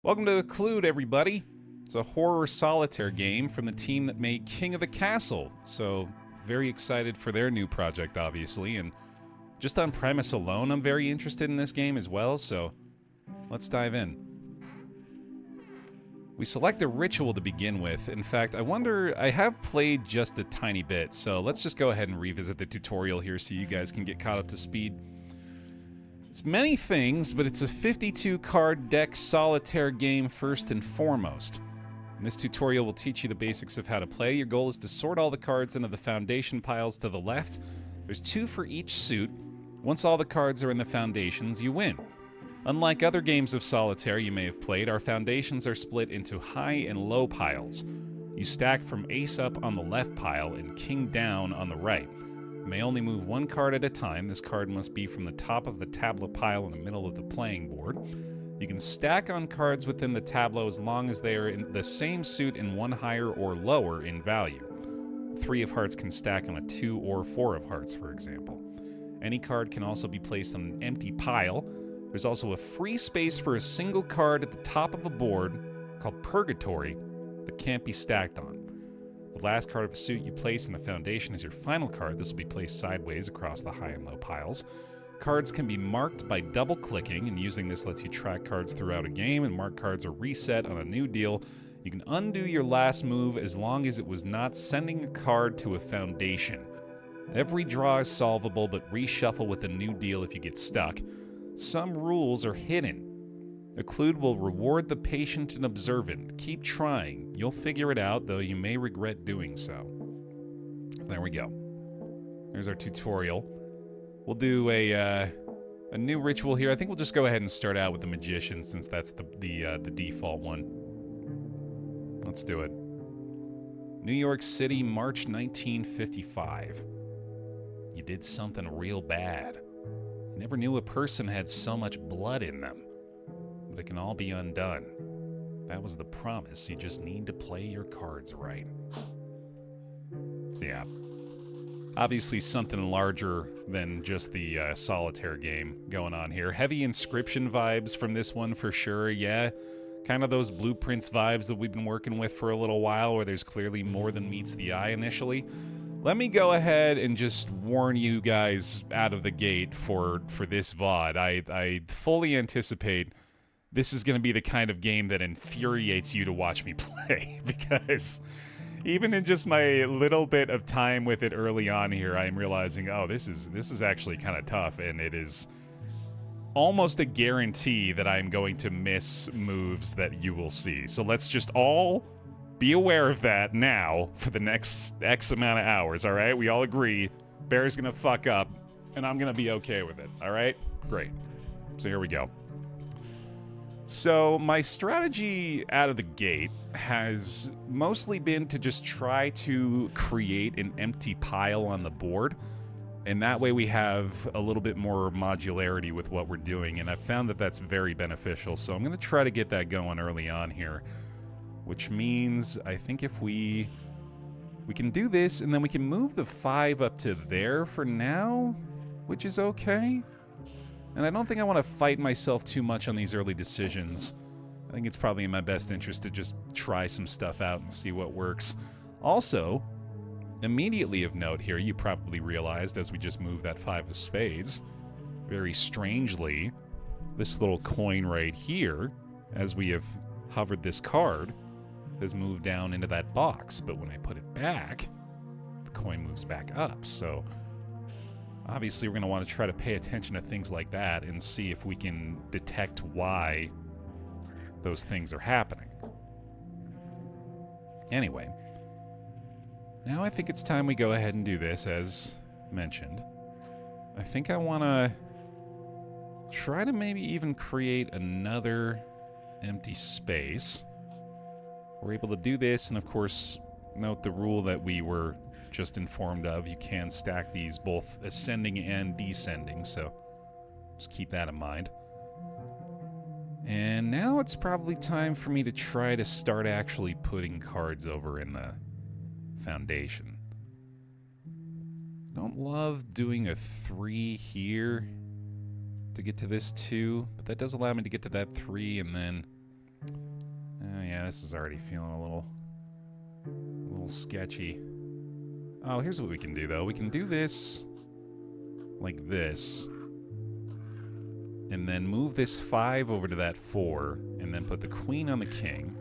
Welcome to Occlude, everybody. It's a horror solitaire game from the team that made King of the Castle, so very excited for their new project, obviously, and just on premise alone, I'm very interested in this game as well, so let's dive in. We select a ritual to begin with. In fact, I have played just a tiny bit, so let's just go ahead and revisit the tutorial here so you guys can get caught up to speed. It's many things, but it's a 52-card deck solitaire game first and foremost. And this tutorial will teach you the basics of how to play. Your goal is to sort all the cards into the foundation piles to the left. There's 2 for each suit. Once all the cards are in the foundations, you win. Unlike other games of solitaire you may have played, our foundations are split into high and low piles. You stack from ace up on the left pile and king down on the right. You may only move 1 card at a time. This card must be from the top of the tableau pile in the middle of the playing board. You can stack on cards within the tableau as long as they are in the same suit and 1 higher or lower in value. 3 of hearts can stack on a 2 or 4 of hearts, for example. Any card can also be placed on an empty pile. There's also a free space for a single card at the top of a board called Purgatory that can't be stacked on. The last card of a suit you place in the foundation is your final card. This will be placed sideways across the high and low piles. Cards can be marked by double-clicking, and using this lets you track cards throughout a game, and marked cards are reset on a new deal. You can undo your last move as long as it was not sending a card to a foundation. Every draw is solvable, but reshuffle with a new deal if you get stuck. Some rules are hidden. Occlude will reward the patient and observant. Keep trying. You'll figure it out, though you may regret doing so. There we go. There's our tutorial. We'll do a new ritual here. I think we'll just go ahead and start out with the Magician, since that's the default one. Let's do it. New York City, March 1955. You did something real bad. You never knew a person had so much blood in them. But it can all be undone. That was the promise. You just need to play your cards right. So yeah. Obviously something larger than just the solitaire game going on here. Heavy Inscription vibes from this one for sure, yeah. Kind of those Blueprints vibes that we've been working with for a little while, where there's clearly more than meets the eye initially. Let me go ahead and just warn you guys out of the gate for this VOD. I fully anticipate this is going to be the kind of game that infuriates you to watch me play, because even in just my little bit of time with it early on here, I'm realizing, oh, this is actually kind of tough, and it is almost a guarantee that I'm going to miss moves that you will see. So let's just all be aware of that now for the next X amount of hours, all right? We all agree Baer's going to fuck up, and I'm going to be okay with it, all right? Great. So here we go. So my strategy out of the gate has mostly been to just try to create an empty pile on the board, and that way we have a little bit more modularity with what we're doing, and I've found that that's very beneficial, so I'm going to try to get that going early on here, which means I think if we can do this, and then we can move the 5 up to there for now, which is okay. And I don't think I want to fight myself too much on these early decisions. I think it's probably in my best interest to just try some stuff out and see what works. Also, immediately of note here, you probably realized as we just moved that 5 of spades, very strangely, this little coin right here, as we have hovered this card, has moved down into that box. But when I put it back, the coin moves back up. So obviously, we're going to want to try to pay attention to things like that and see if we can detect why those things are happening. Anyway, now I think it's time we go ahead and do this, as mentioned. I think I want to try to maybe even create another empty space. We're able to do this, and of course, note the rule that we were just informed of. You can stack these both ascending and descending, so just keep that in mind. And now it's probably time for me to try to start actually putting cards over in the foundation. I don't love doing a 3 here to get to this 2, but that does allow me to get to that 3, and then this is already feeling a little sketchy. Oh, here's what we can do, though. We can do this like this. And then move this 5 over to that 4. And then put the queen on the king.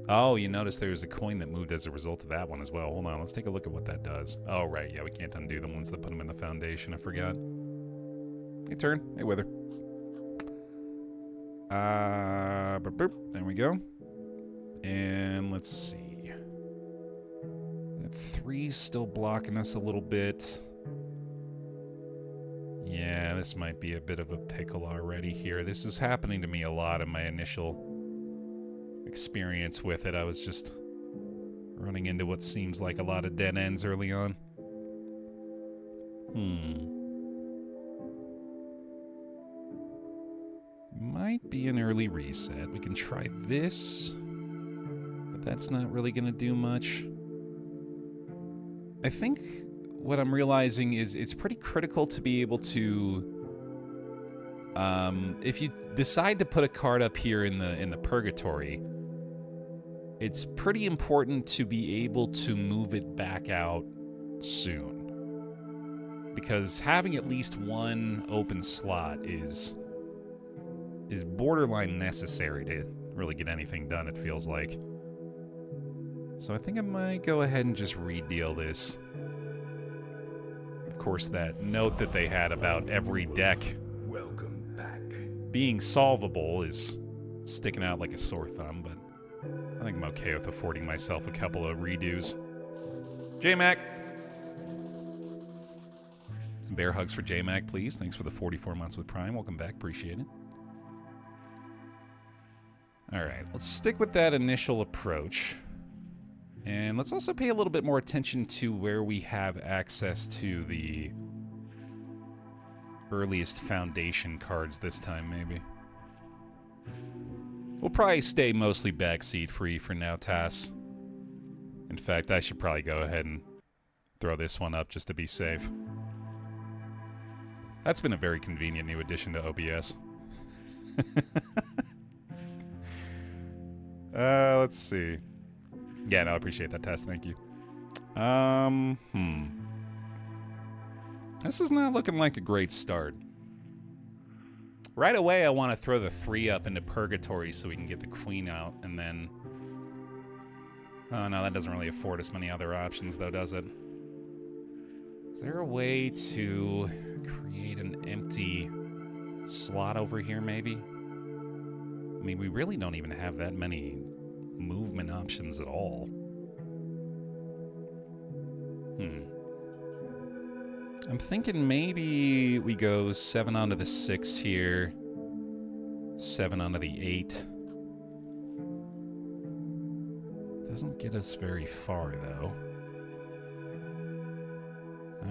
Oh, you notice there's a coin that moved as a result of that one as well. Hold on, let's take a look at what that does. Oh, right, yeah, we can't undo the ones that put them in the foundation. I forgot. Hey, turn. Hey, Wither. There we go. And let's see. That 3's still blocking us a little bit. Yeah, this might be a bit of a pickle already here. This is happening to me a lot in my initial experience with it. I was just running into what seems like a lot of dead ends early on. Might be an early reset. We can try this, but that's not really going to do much. I think what I'm realizing is it's pretty critical to be able to, if you decide to put a card up here in the purgatory, it's pretty important to be able to move it back out soon. Because having at least one open slot is borderline necessary to really get anything done, it feels like. So I think I might go ahead and just redeal this. Of course, that note that they had about every deck being solvable is sticking out like a sore thumb, but I think I'm okay with affording myself a couple of redos. J-Mac! Some bear hugs for J-Mac, please. Thanks for the 44 months with Prime. Welcome back. Appreciate it. Alright, let's stick with that initial approach. And let's also pay a little bit more attention to where we have access to the earliest foundation cards this time, maybe. We'll probably stay mostly backseat free for now, Tass. In fact, I should probably go ahead and throw this one up just to be safe. That's been a very convenient new addition to OBS. Let's see. Yeah, no, I appreciate that, Tess. Thank you. This is not looking like a great start. Right away, I want to throw the 3 up into Purgatory so we can get the queen out, and then... Oh, no, that doesn't really afford us many other options, though, does it? Is there a way to create an empty slot over here, maybe? I mean, we really don't even have that many movement options at all. I'm thinking maybe we go 7 onto the 6 here, 7 onto the 8. Doesn't get us very far, though.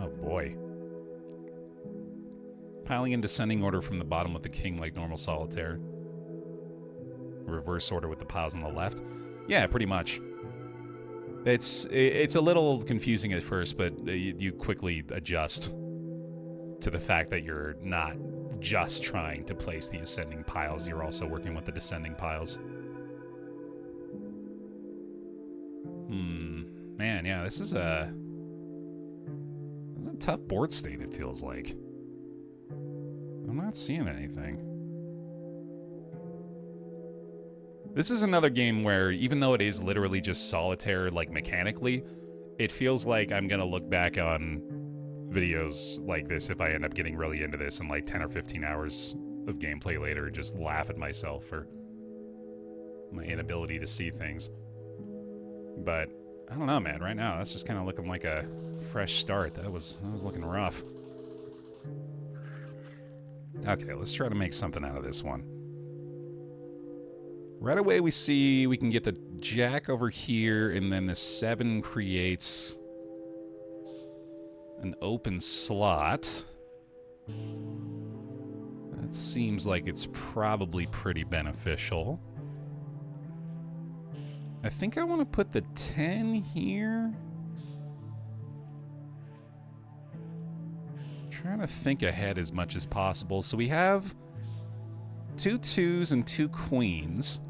Oh, boy. Piling in descending order from the bottom with the king like normal Solitaire. Reverse order with the piles on the left. Yeah, pretty much. It's a little confusing at first, but you quickly adjust to the fact that you're not just trying to place the ascending piles, you're also working with the descending piles. Man, yeah, this is a tough board state, it feels like. I'm not seeing anything. This is another game where, even though it is literally just Solitaire, like, mechanically, it feels like I'm gonna look back on videos like this if I end up getting really into this in, like, 10 or 15 hours of gameplay later and just laugh at myself for my inability to see things. But, I don't know, man. Right now, that's just kind of looking like a fresh start. That was looking rough. Okay, let's try to make something out of this one. Right away we see we can get the jack over here, and then the 7 creates an open slot. That seems like it's probably pretty beneficial. I think I want to put the 10 here. I'm trying to think ahead as much as possible. So we have 2 2s and 2 queens.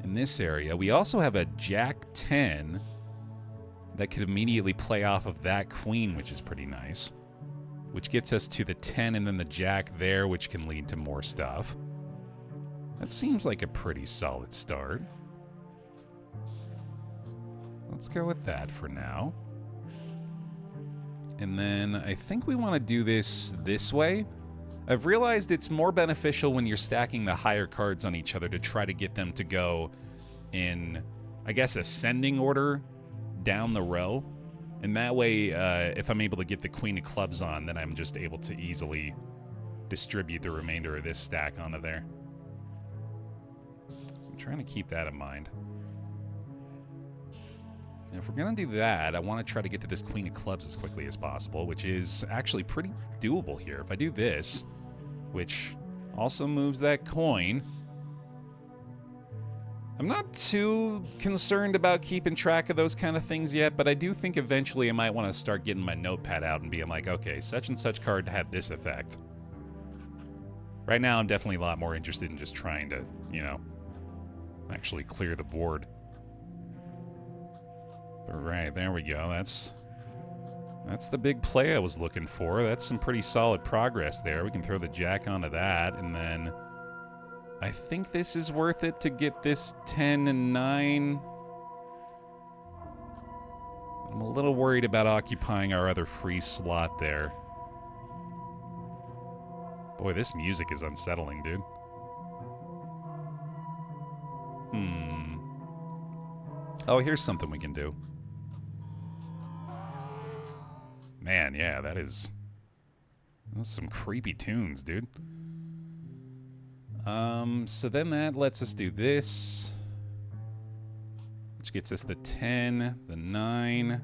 in this area. We also have a Jack 10 that could immediately play off of that queen, which is pretty nice. Which gets us to the 10 and then the Jack there, which can lead to more stuff. That seems like a pretty solid start. Let's go with that for now. And then I think we want to do this way. I've realized it's more beneficial when you're stacking the higher cards on each other to try to get them to go in, I guess, ascending order down the row. And that way, if I'm able to get the Queen of Clubs on, then I'm just able to easily distribute the remainder of this stack onto there. So I'm trying to keep that in mind. And if we're going to do that, I want to try to get to this Queen of Clubs as quickly as possible, which is actually pretty doable here. If I do this, which also moves that coin, I'm not too concerned about keeping track of those kind of things yet, but I do think eventually I might want to start getting my notepad out and being like, okay, such and such card had this effect. Right now, I'm definitely a lot more interested in just trying to, you know, actually clear the board. All right, there we go. That's the big play I was looking for. That's some pretty solid progress there. We can throw the Jack onto that, and then I think this is worth it to get this 10 and 9. I'm a little worried about occupying our other free slot there. Boy, this music is unsettling, dude. Oh, here's something we can do. Man, yeah, those are some creepy tunes, dude. So then that lets us do this, which gets us the 10, the 9.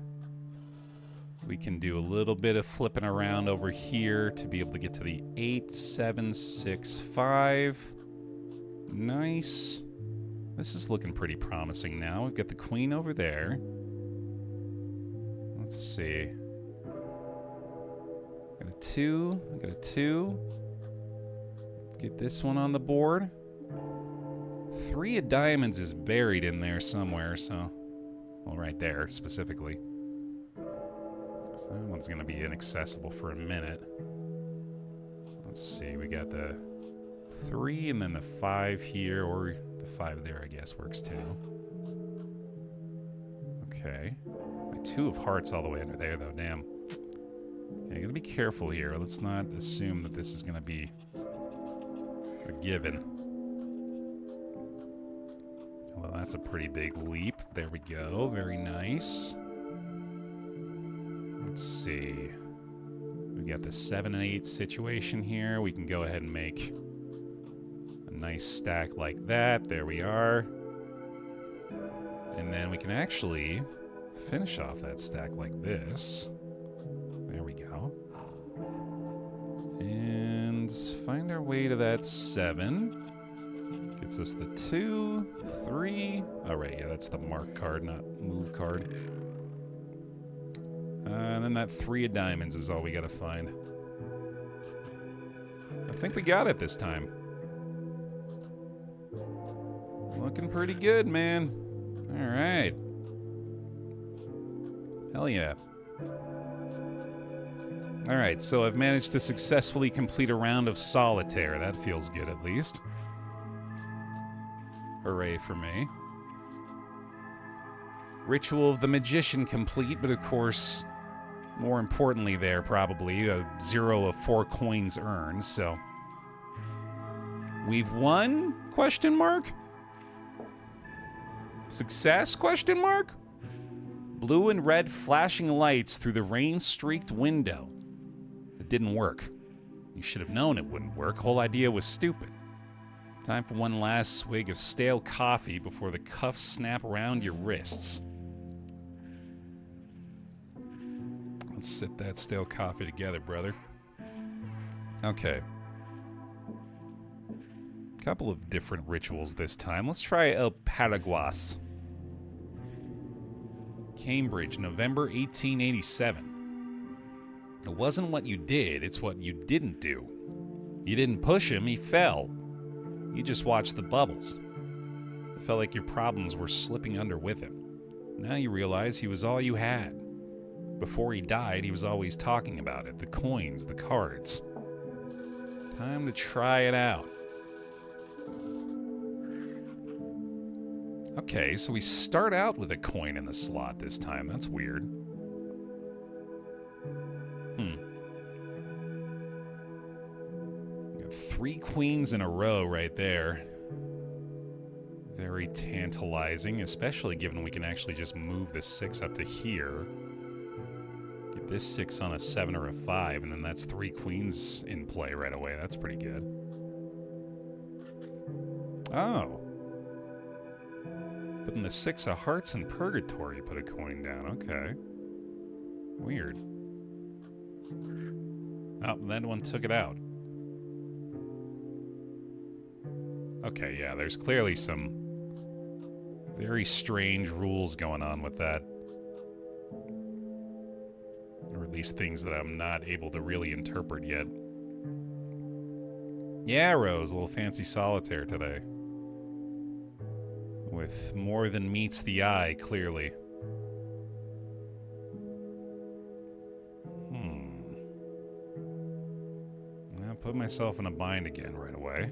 We can do a little bit of flipping around over here to be able to get to the 8, 7, 6, 5. Nice. This is looking pretty promising now. We've got the queen over there. Let's see. Got a 2. I got a 2. Let's get this one on the board. 3 of diamonds is buried in there somewhere, so... Well, right there, specifically. So that one's going to be inaccessible for a minute. Let's see, we got the 3 and then the 5 here, or the 5 there, I guess, works too. Okay. My 2 of hearts all the way under there, though, damn. Okay, gotta be careful here. Let's not assume that this is going to be a given. Well, that's a pretty big leap. There we go. Very nice. Let's see. We got the 7 and 8 situation here. We can go ahead and make a nice stack like that. There we are. And then we can actually finish off that stack like this. There we go. And find our way to that 7. Gets us the 2, 3. Oh, right, yeah, that's the mark card, not move card. And then that 3 of diamonds is all we gotta find. I think we got it this time. Looking pretty good, man. All right. Hell yeah. All right, so I've managed to successfully complete a round of Solitaire. That feels good, at least. Hooray for me. Ritual of the Magician complete, but of course, more importantly there, probably, a 0 of 4 coins earned, so... We've won? Question mark? Success? Question mark? Blue and red flashing lights through the rain-streaked window. It didn't work. You should have known it wouldn't work. Whole idea was stupid. Time for one last swig of stale coffee before the cuffs snap around your wrists. Let's sip that stale coffee together, brother. Okay. Couple of different rituals this time. Let's try El Paraguas. Cambridge, November 1887. It wasn't what you did, it's what you didn't do. You didn't push him, he fell. You just watched the bubbles. The Felt like your problems were slipping under with him. Now you realize he was all you had. Before he died, he was always talking about it. The coins, the cards. Time to try it out. Okay, so we start out with a coin in the slot this time. That's weird. Got 3 queens in a row right there. Very tantalizing, especially given we can actually just move the 6 up to here. Get this 6 on a 7 or a 5, and then that's 3 queens in play right away. That's pretty good. Oh. But in the 6 of hearts and purgatory, put a coin down. Okay. Weird. Oh, that one took it out. Okay, yeah, there's clearly some very strange rules going on with that. Or at least things that I'm not able to really interpret yet. Yeah, Rose, a little fancy solitaire today. With more than meets the eye, clearly. I put myself in a bind again right away.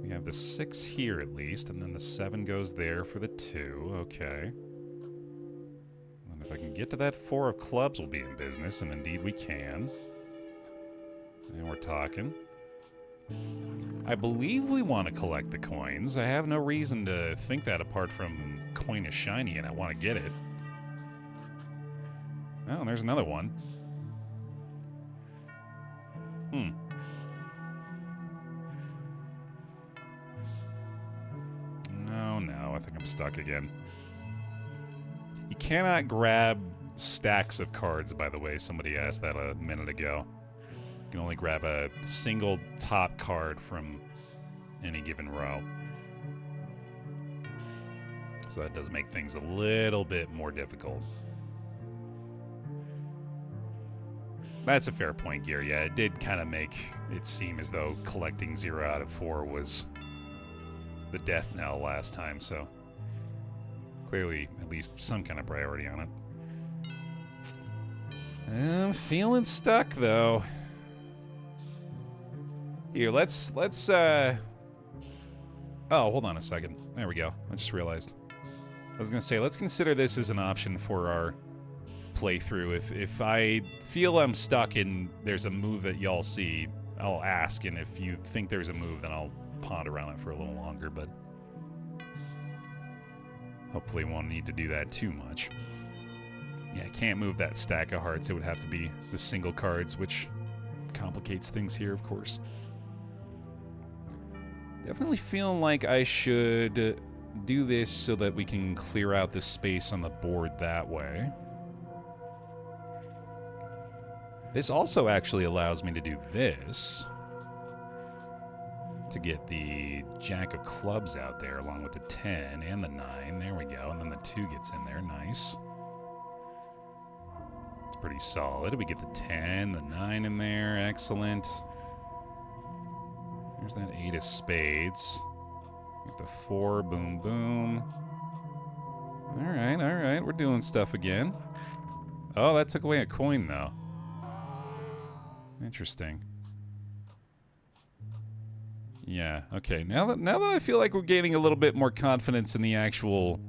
We have the 6 here at least, and then the 7 goes there for the 2. Okay. And if I can get to that 4 of clubs, we'll be in business, and indeed we can. And we're talking. I believe we want to collect the coins. I have no reason to think that apart from coin is shiny and I want to get it. Oh, and there's another one. No, I think I'm stuck again. You cannot grab stacks of cards, by the way. Somebody asked that a minute ago. You can only grab a single top card from any given row. So that does make things a little bit more difficult. That's a fair point, Gear. Yeah, it did kind of make it seem as though collecting 0 out of 4 was the death knell last time, so clearly at least some kind of priority on it. I'm feeling stuck, though. Here, let's oh, hold on a second. There we go. I just realized. I was gonna say, let's consider this as an option for our playthrough. If I feel I'm stuck and there's a move that y'all see, I'll ask, and if you think there's a move, then I'll ponder around it for a little longer, but hopefully won't need to do that too much. Yeah, I can't move that stack of hearts. It would have to be the single cards, which complicates things here, of course. Definitely feeling like I should do this so that we can clear out the space on the board that way. This also actually allows me to do this to get the Jack of Clubs out there along with the 10 and the 9. There we go. And then the 2 gets in there. Nice. It's pretty solid. We get the 10, the 9 in there. Excellent. There's that 8 of spades. Get the 4. Boom, boom. All right. We're doing stuff again. Oh, that took away a coin, though. Interesting. Yeah, okay. Now that I feel like we're gaining a little bit more confidence in the actual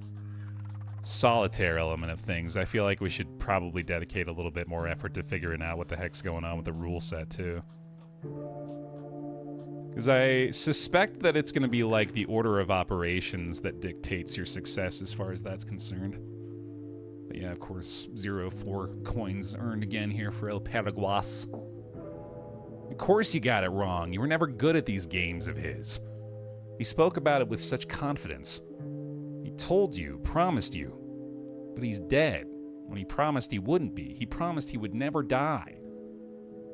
solitaire element of things, I feel like we should probably dedicate a little bit more effort to figuring out what the heck's going on with the rule set, too. Because I suspect that it's going to be like the order of operations that dictates your success as far as that's concerned. But yeah, of course, 4 coins earned again here for El Paraguas. Of course you got it wrong. You were never good at these games of his. He spoke about it with such confidence. He told you, promised you. But he's dead when he promised he wouldn't be. He promised he would never die.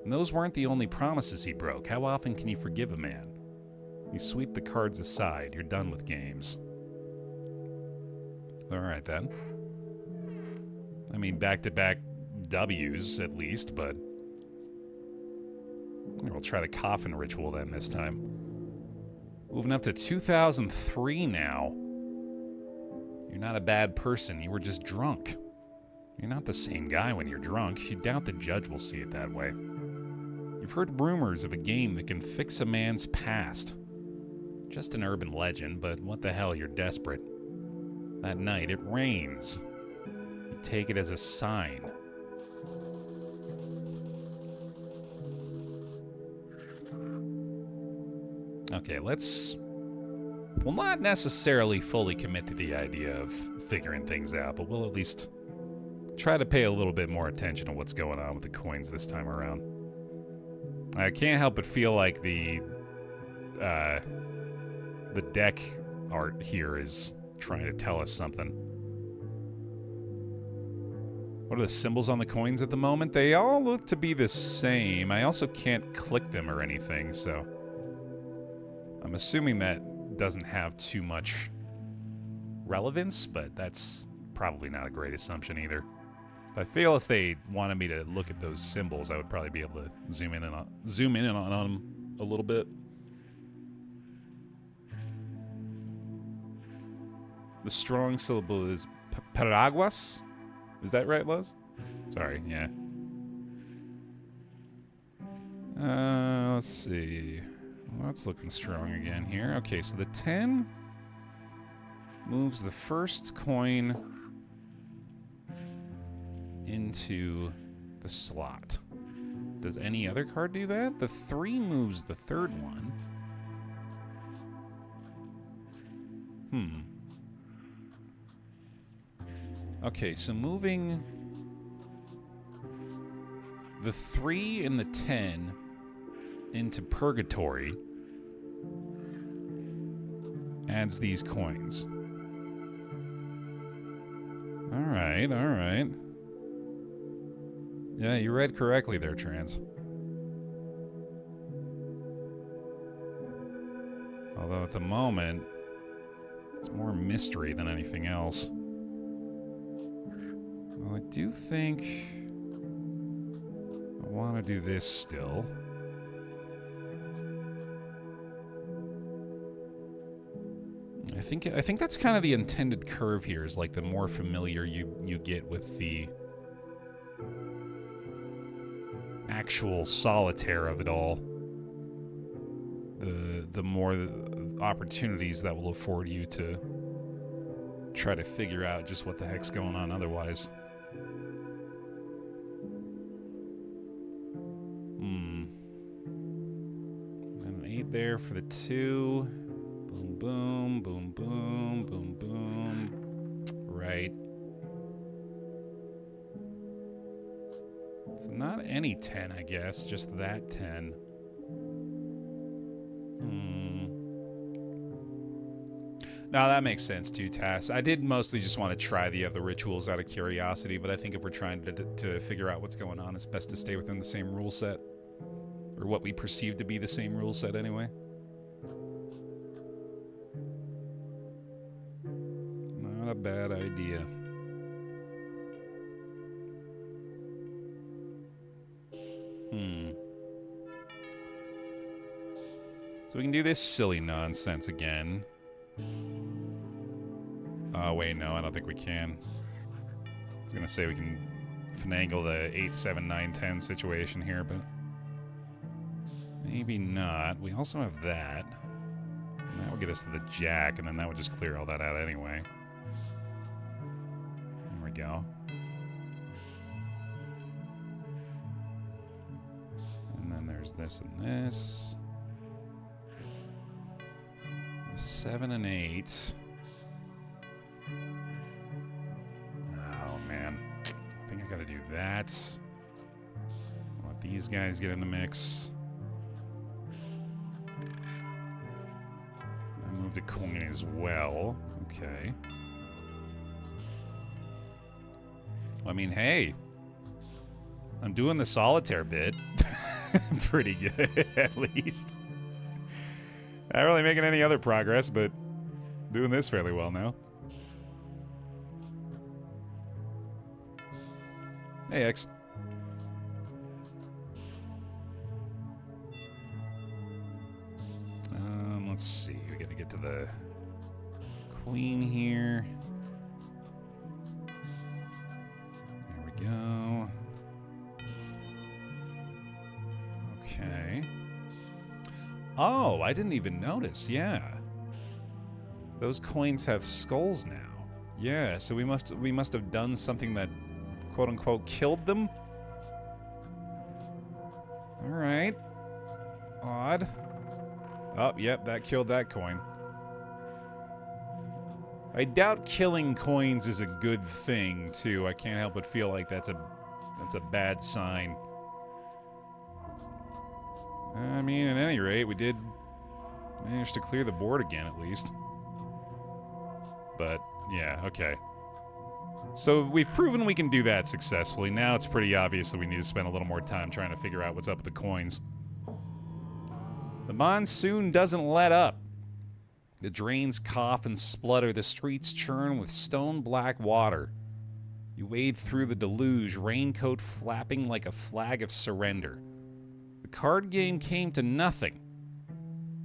And those weren't the only promises he broke. How often can you forgive a man? You sweep the cards aside. You're done with games. All right, then. I mean, back-to-back W's, at least, but we'll try the coffin ritual then this time. Moving up to 2003 now. You're not a bad person. You were just drunk. You're not the same guy when you're drunk. You doubt the judge will see it that way. You've heard rumors of a game that can fix a man's past. Just an urban legend, but what the hell, you're desperate. That night, it rains. You take it as a sign. Okay, we'll not necessarily fully commit to the idea of figuring things out, but we'll at least try to pay a little bit more attention to what's going on with the coins this time around. I can't help but feel like the deck art here is trying to tell us something. What are the symbols on the coins at the moment? They all look to be the same. I also can't click them or anything, so I'm assuming that doesn't have too much relevance, but that's probably not a great assumption either. I feel if they wanted me to look at those symbols, I would probably be able to zoom in on them a little bit. The strong syllable is Paraguas. Is that right, Les? Sorry, yeah. Let's see. Well, that's looking strong again here. Okay, so the 10 moves the first coin into the slot. Does any other card do that? The 3 moves the third one. Okay, so moving the 3 and the 10 into purgatory adds these coins. Alright, alright. Yeah, you read correctly there, Trans. Although at the moment, it's more mystery than anything else. Well, I do think I want to do this still. I think that's kind of the intended curve here, is like the more familiar you get with the actual solitaire of it all, the more opportunities that will afford you to try to figure out just what the heck's going on otherwise. And an 8 there for the 2. Boom, boom, boom, boom, boom, boom. Right. So not any 10, I guess, just that 10. No, that makes sense too, Tass. I did mostly just want to try the other rituals out of curiosity, but I think if we're trying to figure out what's going on, it's best to stay within the same rule set. Or what we perceive to be the same rule set anyway. Not a bad idea. So we can do this silly nonsense again. Oh, wait, no, I don't think we can. I was gonna say we can finagle the 8, 7, 9, 10 situation here, but maybe not. We also have that. And that will get us to the jack, and then that would just clear all that out anyway. There we go. And then there's this and this. 7 and 8. Oh, man. I think I gotta do that. Let these guys get in the mix. I moved a coin as well. Okay. Well, I mean, hey. I'm doing the solitaire bit. Pretty good, at least. Not really making any other progress, but doing this fairly well now. Hey, X. Let's see. get to the queen here. There we go. Okay. Oh, I didn't even notice. Yeah. Those coins have skulls now. Yeah, so we must have done something that quote unquote killed them. All right. Odd. Oh, yep, that killed that coin. I doubt killing coins is a good thing, too. I can't help but feel like that's a bad sign. I mean, at any rate, we did manage to clear the board again, at least. But, yeah, okay. So we've proven we can do that successfully. Now it's pretty obvious that we need to spend a little more time trying to figure out what's up with the coins. The monsoon doesn't let up. The drains cough and splutter. The streets churn with stone-black water. You wade through the deluge, raincoat flapping like a flag of surrender. The card game came to nothing.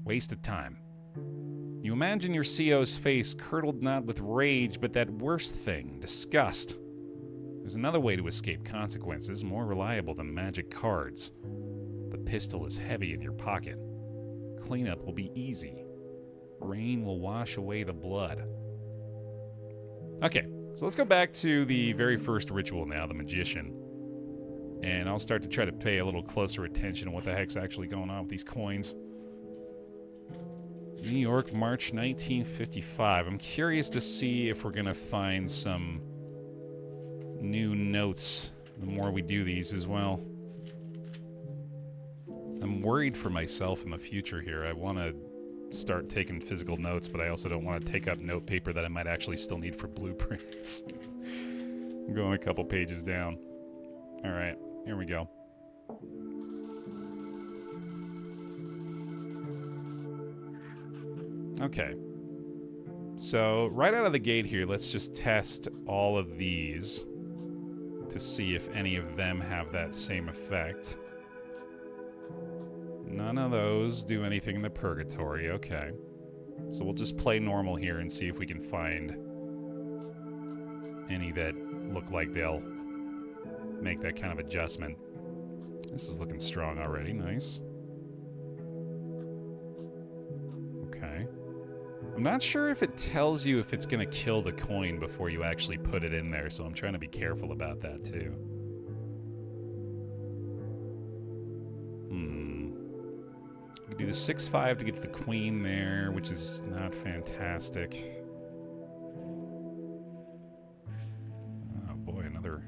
Waste of time. You imagine your CO's face curdled not with rage, but that worst thing, disgust. There's another way to escape consequences, more reliable than magic cards. The pistol is heavy in your pocket. Cleanup will be easy. Rain will wash away the blood. Okay, so let's go back to the very first ritual now, the magician. And I'll start to try to pay a little closer attention to what the heck's actually going on with these coins. New York, March 1955. I'm curious to see if we're going to find some new notes the more we do these as well. I'm worried for myself in the future here. I want to start taking physical notes, but I also don't want to take up note paper that I might actually still need for blueprints. I'm going a couple pages down. All right, here we go. Okay. So, right out of the gate here, let's just test all of these to see if any of them have that same effect. None of those do anything in the purgatory. Okay. So we'll just play normal here and see if we can find any that look like they'll make that kind of adjustment. This is looking strong already. Nice. Okay. I'm not sure if it tells you if it's going to kill the coin before you actually put it in there, so I'm trying to be careful about that too. We do the 6-5 to get to the queen there, which is not fantastic. Oh boy, another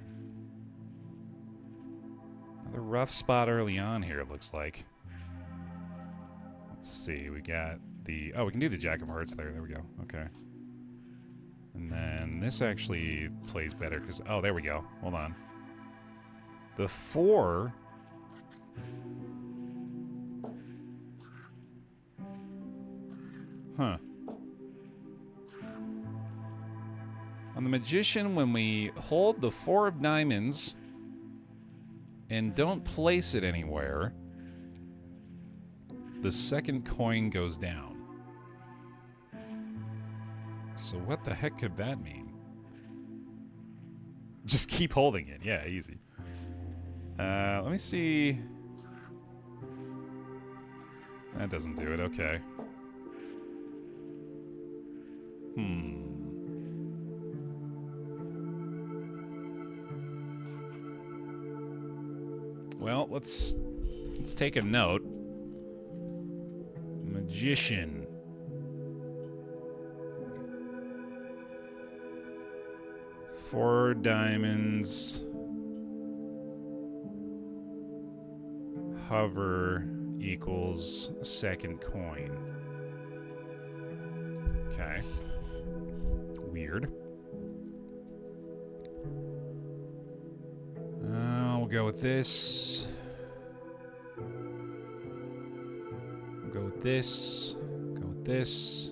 rough spot early on here, it looks like. Let's see, we got the... Oh, we can do the Jack of Hearts there. There we go. Okay. And then this actually plays better because... Oh, there we go. Hold on. The 4... Huh. On the Magician, when we hold the 4 of diamonds and don't place it anywhere, the second coin goes down. So what the heck could that mean? Just keep holding it. Yeah, easy. Let me see. That doesn't do it. Okay. Well, let's take a note. Magician. Four diamonds. Hover equals second coin. Okay. Weird. We'll go with this. We'll go with this. Go with this.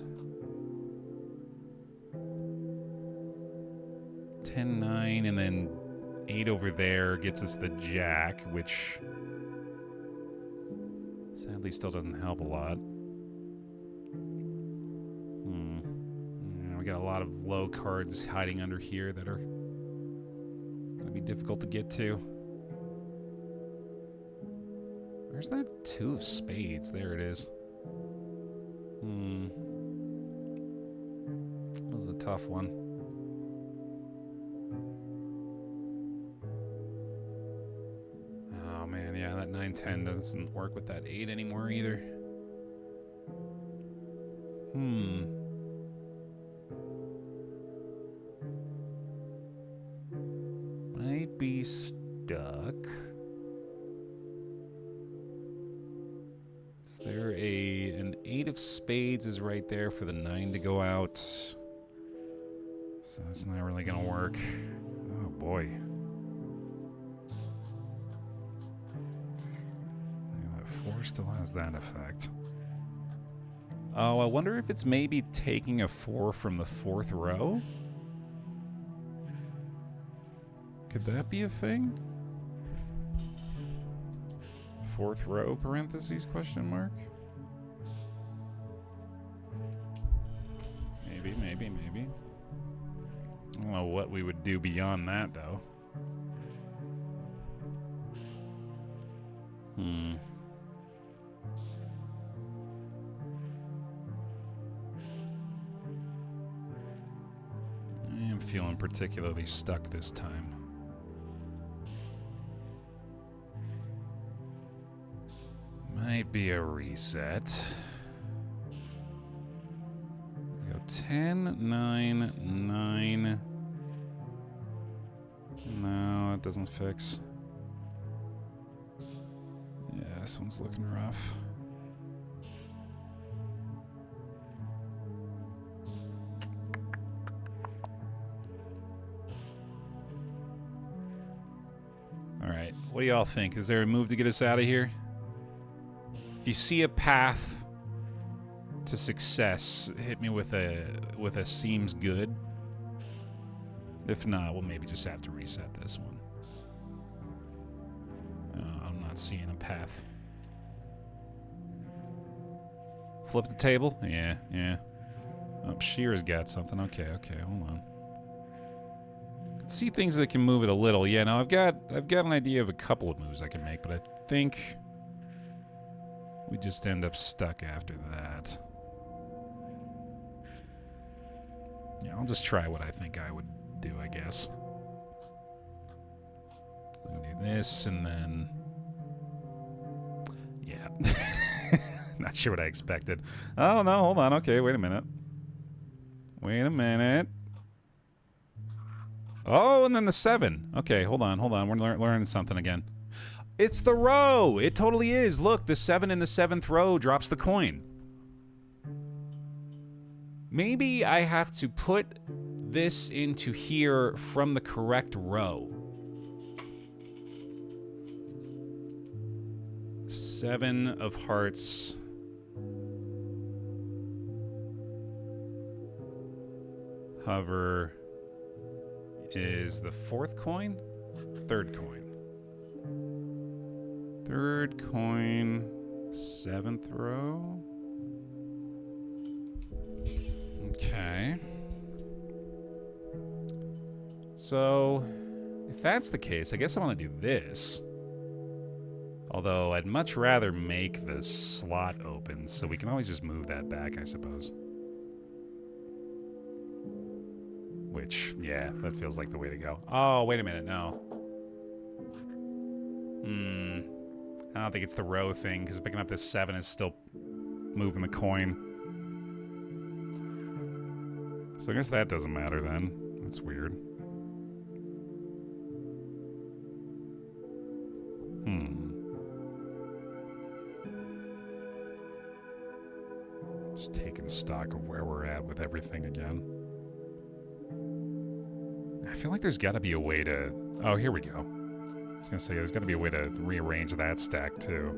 10-9, and then 8 over there gets us the jack, which sadly still doesn't help a lot. we got a lot of low cards hiding under here that are gonna be difficult to get to. Where's that 2 of spades? There it is. That was a tough one. Oh man, yeah, that 9-10 doesn't work with that 8 anymore either. Might be stuck. Is there an 8 of spades is right there for the 9 to go out. So that's not really gonna work. Oh boy. That 4 still has that effect. Oh, I wonder if it's maybe taking a 4 from the 4th row? Could that be a thing? 4th row, parentheses, question mark? Maybe. I don't know what we would do beyond that, though. I am feeling particularly stuck this time. Might be a reset. We go 10, 9, 9. No, it doesn't fix. Yeah, this one's looking rough. Alright, what do y'all think? Is there a move to get us out of here? If you see a path to success, hit me with a seems good. If not, we'll maybe just have to reset this one. I'm not seeing a path. Flip the table? Yeah. Oh, Shear's got something. Okay, hold on. See things that can move it a little. Yeah, no, I've got an idea of a couple of moves I can make, but I think we just end up stuck after that. Yeah, I'll just try what I think I would do, I guess. So we can do this, and then... Yeah. Not sure what I expected. Oh, no, hold on. Okay, wait a minute. Oh, and then the 7. Okay, hold on. We're learning something again. It's the row! It totally is. Look, the 7 in the 7th row drops the coin. Maybe I have to put this into here from the correct row. 7 of hearts. Hover is the 4th coin? 3rd coin. 3rd coin, 7th row. Okay. So, if that's the case, I guess I want to do this. Although, I'd much rather make the slot open, so we can always just move that back, I suppose. Which, yeah, that feels like the way to go. Oh, wait a minute, no. I don't think it's the row thing, because picking up this 7 is still moving the coin. So I guess that doesn't matter then. That's weird. Just taking stock of where we're at with everything again. I feel like there's got to be a way to... Oh, here we go. I was going to say, there's got to be a way to rearrange that stack, too.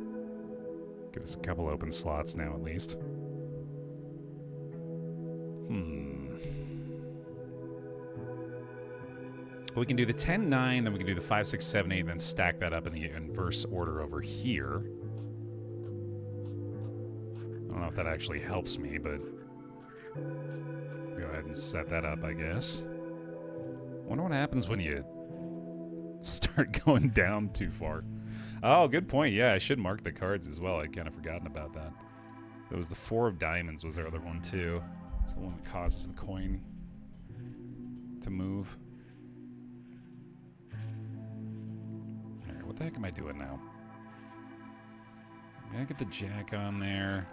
Give us a couple open slots now, at least. Well, we can do the 10-9, then we can do the 5-6-7-8, and then stack that up in the inverse order over here. I don't know if that actually helps me, but... Go ahead and set that up, I guess. Wonder what happens when you start going down too far. Oh, good point. Yeah, I should mark the cards as well. I'd kind of forgotten about that. There was the 4 of diamonds was our other one, too. It's the one that causes the coin to move. Alright, what the heck am I doing now? I'm gonna get the jack on there.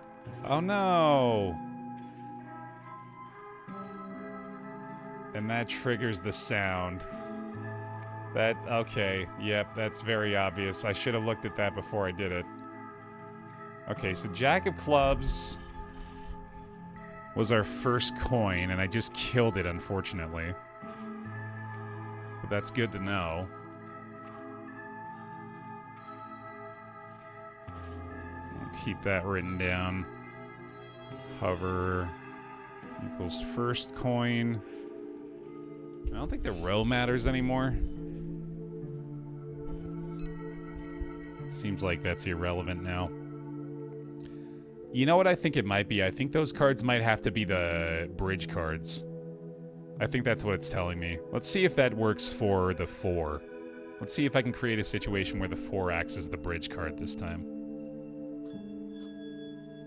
Oh, no! And that triggers the sound. That, okay, yep, that's very obvious. I should have looked at that before I did it. Okay, so Jack of Clubs was our first coin, and I just killed it, unfortunately. But that's good to know. I'll keep that written down. Hover equals first coin. I don't think the row matters anymore. Seems like that's irrelevant now. You know what I think it might be? I think those cards might have to be the bridge cards. I think that's what it's telling me. Let's see if that works for the 4. Let's see if I can create a situation where the 4 acts as the bridge card this time.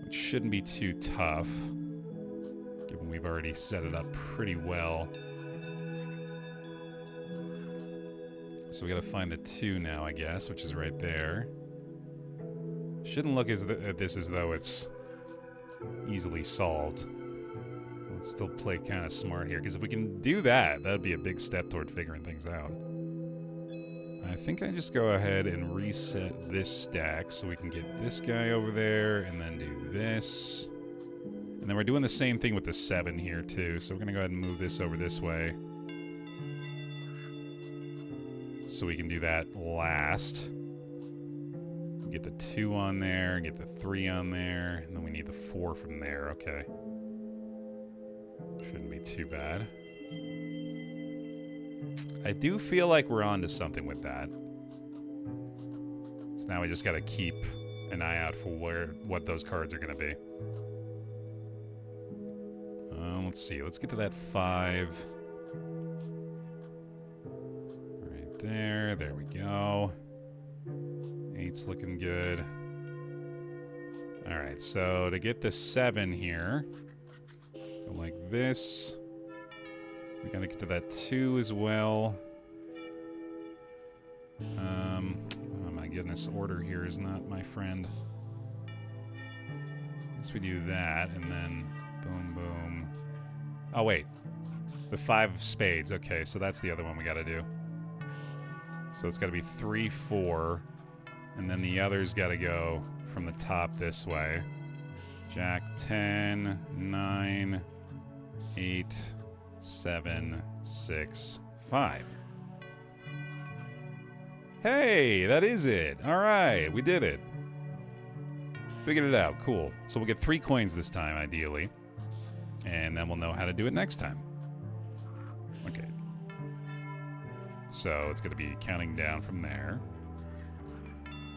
Which shouldn't be too tough, given we've already set it up pretty well. So we gotta find the 2 now, I guess, which is right there. Shouldn't look at this as though it's easily solved. Let's still play kind of smart here, because if we can do that, that'd be a big step toward figuring things out. I think I just go ahead and reset this stack so we can get this guy over there, and then do this. And then we're doing the same thing with the 7 here, too, so we're gonna go ahead and move this over this way. So we can do that last. Get the 2 on there, get the 3 on there, and then we need the 4 from there. Okay. Shouldn't be too bad. I do feel like we're onto something with that. So now we just gotta keep an eye out for what those cards are gonna be. Let's see. Let's get to that 5. Right there. There we go. 8's looking good. Alright, so to get the 7 here, go like this. We gotta get to that 2 as well. Oh my goodness, order here is not my friend. Guess we do that, and then boom, boom. Oh, wait. The 5 of spades. Okay, so that's the other one we gotta do. So it's gotta be 3, 4. And then the others gotta go from the top this way. Jack 10, 9, 8, 7, 6, 5. Hey, that is it. All right, we did it. Figured it out. Cool. So we'll get 3 coins this time, ideally. And then we'll know how to do it next time. Okay. So it's going to be counting down from there.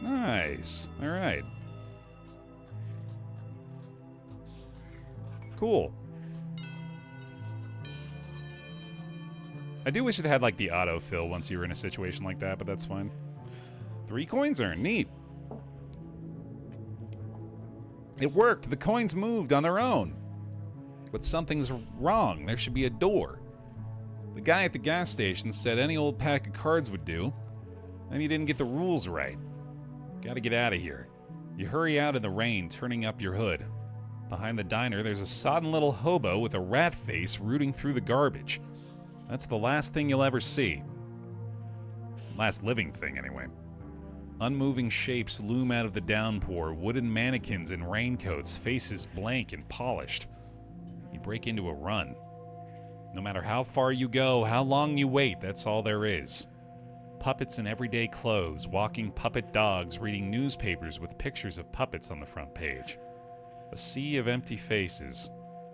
Nice. All right. Cool. I do wish it had, like, the autofill once you were in a situation like that, but that's fine. 3 coins earned. Neat. It worked. The coins moved on their own. But something's wrong. There should be a door. The guy at the gas station said any old pack of cards would do. And he didn't get the rules right. Gotta get out of here. You hurry out in the rain, turning up your hood. Behind the diner, there's a sodden little hobo with a rat face rooting through the garbage. That's the last thing you'll ever see. Last living thing, anyway. Unmoving shapes loom out of the downpour, wooden mannequins in raincoats, faces blank and polished. You break into a run. No matter how far you go, how long you wait, that's all there is. Puppets in everyday clothes, walking puppet dogs, reading newspapers with pictures of puppets on the front page. A sea of empty faces.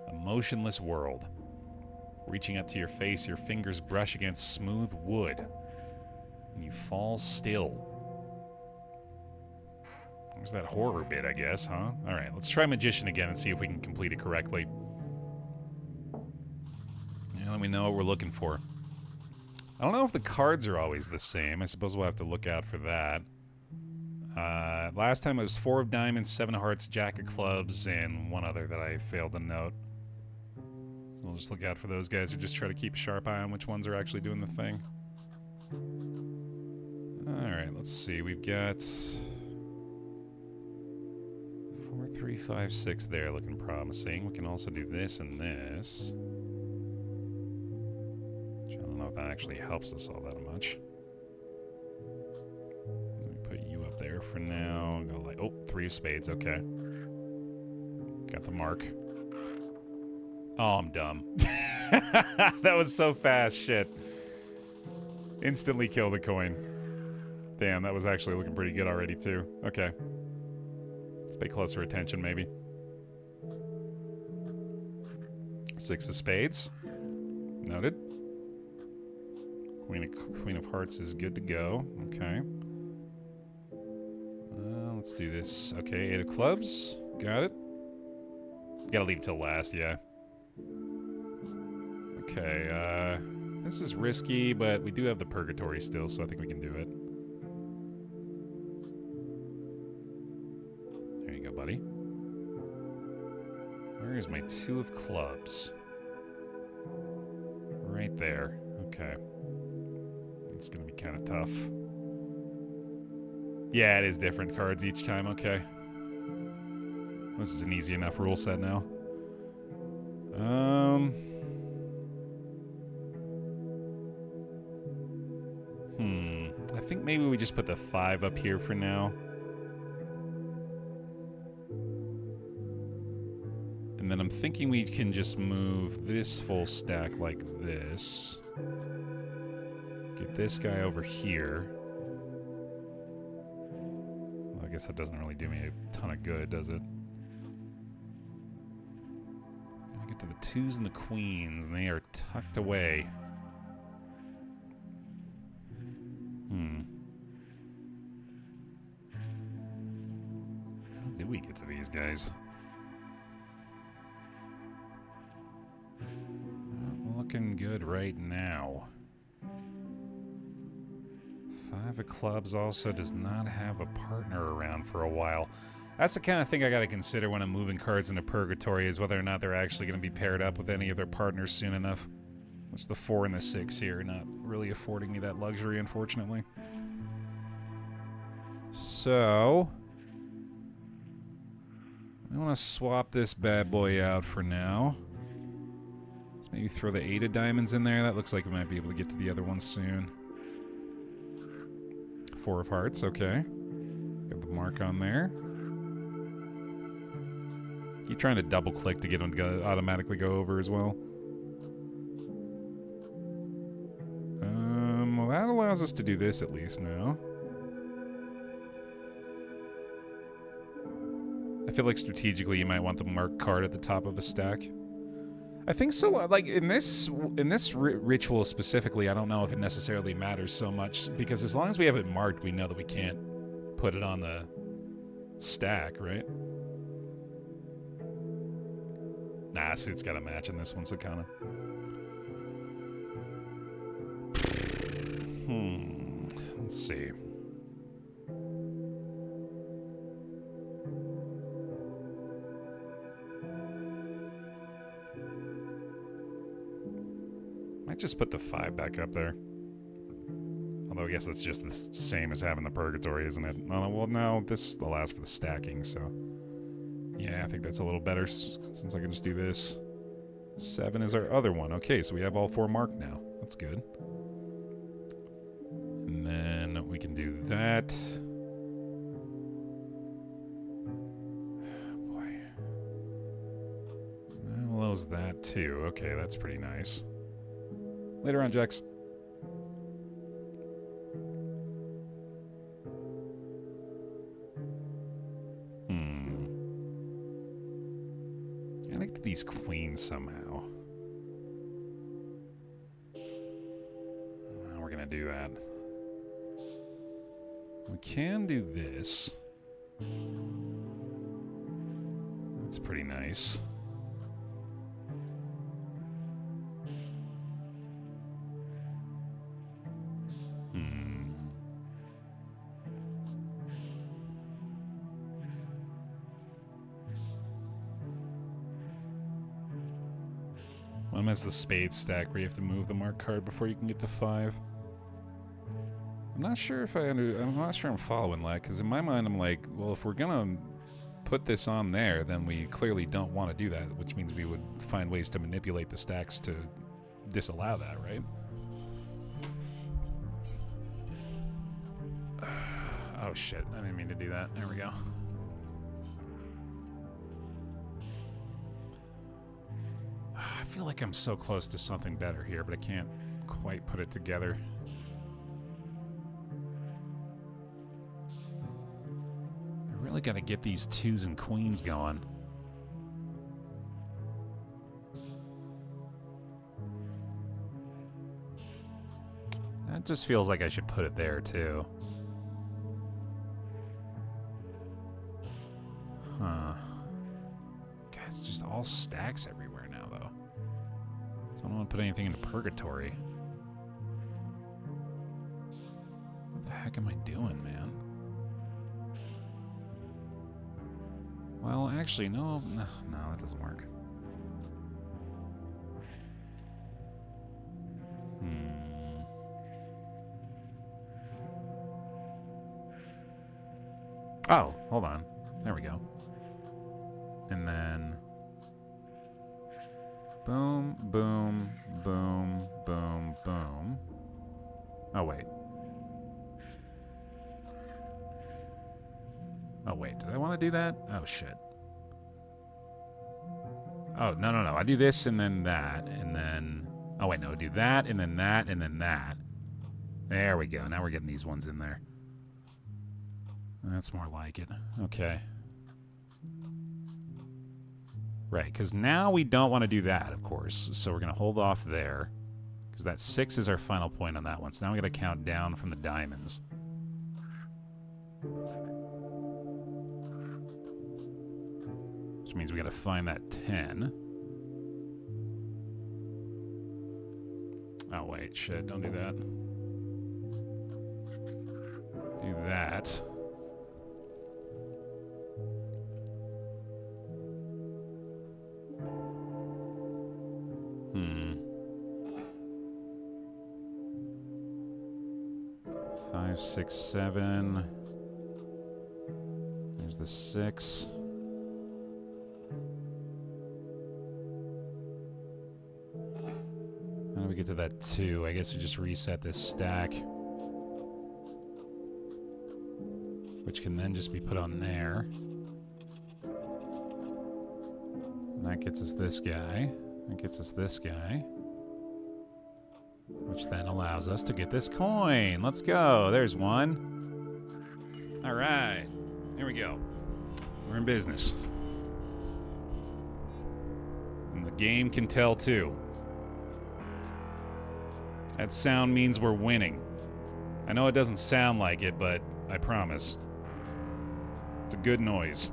A motionless world. Reaching up to your face, your fingers brush against smooth wood. And you fall still. There's that horror bit, I guess, huh? Alright, let's try Magician again and see if we can complete it correctly. then we know what we're looking for. I don't know if the cards are always the same. I suppose we'll have to look out for that. Last time it was 4 of diamonds, 7 of hearts, jack of clubs, and one other that I failed to note. So we'll just look out for those guys, or just try to keep a sharp eye on which ones are actually doing the thing. Alright, let's see. We've got 4, 3, 5, 6 there, looking promising. We can also do this and this. Which I don't know if that actually helps us all that much. Let me put you up there for now. Go like, oh, 3 of spades, okay. Got the mark. Oh, I'm dumb. That was so fast, shit. Instantly kill the coin. Damn, that was actually looking pretty good already, too. Okay. Let's pay closer attention, maybe. 6 of spades. Noted. Queen of hearts is good to go. Okay. Let's do this. Okay, 8 of clubs. Got it. Gotta leave it till last, yeah. Okay, this is risky, but we do have the purgatory still, so I think we can do it. There you go, buddy. Where is my 2 of clubs? Right there. Okay. It's gonna be kind of tough. Yeah, it is different cards each time, okay. This is an easy enough rule set now. I think maybe we just put the 5 up here for now. And then I'm thinking we can just move this full stack like this. Get this guy over here. Well, I guess that doesn't really do me a ton of good, does it? I get to the 2s and the queens, and they are tucked away. How did we get to these guys? Not looking good right now. 5 of clubs also does not have a partner around for a while. That's the kind of thing I gotta consider when I'm moving cards into purgatory, is whether or not they're actually gonna be paired up with any of their partners soon enough. Which the 4 and the 6 here are not really affording me that luxury, unfortunately. So I want to swap this bad boy out for now. Let's maybe throw the 8 of diamonds in there. That looks like we might be able to get to the other one soon. 4 of hearts, okay. Got the mark on there. Keep trying to double click to get them to automatically go over as well. Well, that allows us to do this at least now. I feel like strategically you might want the marked card at the top of a stack. I think so. Like in this ritual specifically, I don't know if it necessarily matters so much, because as long as we have it marked, we know that we can't put it on the stack, right? Nah, suit's got a match in this one, so kind of. Let's see. Might just put the 5 back up there. Although I guess that's just the same as having the purgatory, isn't it? Oh, well, no, this allows for the stacking, so... Yeah, I think that's a little better, since I can just do this. 7 is our other one. Okay, so we have all 4 marked now. That's good. And then we can do that. Oh, boy. That allows that too. Okay, that's pretty nice. Later on, Jax. I like these queens somehow. We're gonna do that. We can do this. That's pretty nice. them has the spade stack where you have to move the mark card before you can get to 5. I'm not sure if I'm not sure I'm following that, because in my mind I'm like, well, if we're gonna put this on there, then we clearly don't want to do that, which means we would find ways to manipulate the stacks to disallow that, right? Oh shit, I didn't mean to do that. There we go. I feel like I'm so close to something better here, but I can't quite put it together. I really gotta get these 2s and queens going. That just feels like I should put it there, too. Huh. God, it's just all stacks everywhere now, though. So I don't want to put anything into purgatory. What the heck am I doing, man? Well, actually, no, that doesn't work. Oh, hold on. There we go. And then... boom, boom, boom, boom, boom. Oh, wait. Oh, wait. Did I want to do that? Oh, shit. Oh, no. I do this and then that, and then... oh, wait, no. I do that, and then that, and then that. There we go. Now we're getting these ones in there. That's more like it. Okay. Right, because now we don't want to do that, of course. So we're going to hold off there. Because that 6 is our final point on that one. So now we got to count down from the diamonds. Which means we got to find that 10. Oh, wait, shit, don't do that. Do that. 5, 6, 7. There's the 6. How do we get to that 2? I guess we just reset this stack. Which can then just be put on there. And that gets us this guy. That gets us this guy. Which then allows us to get this coin. Let's go. There's one. All right. Here we go. We're in business. And the game can tell, too. That sound means we're winning. I know it doesn't sound like it, but I promise. It's a good noise.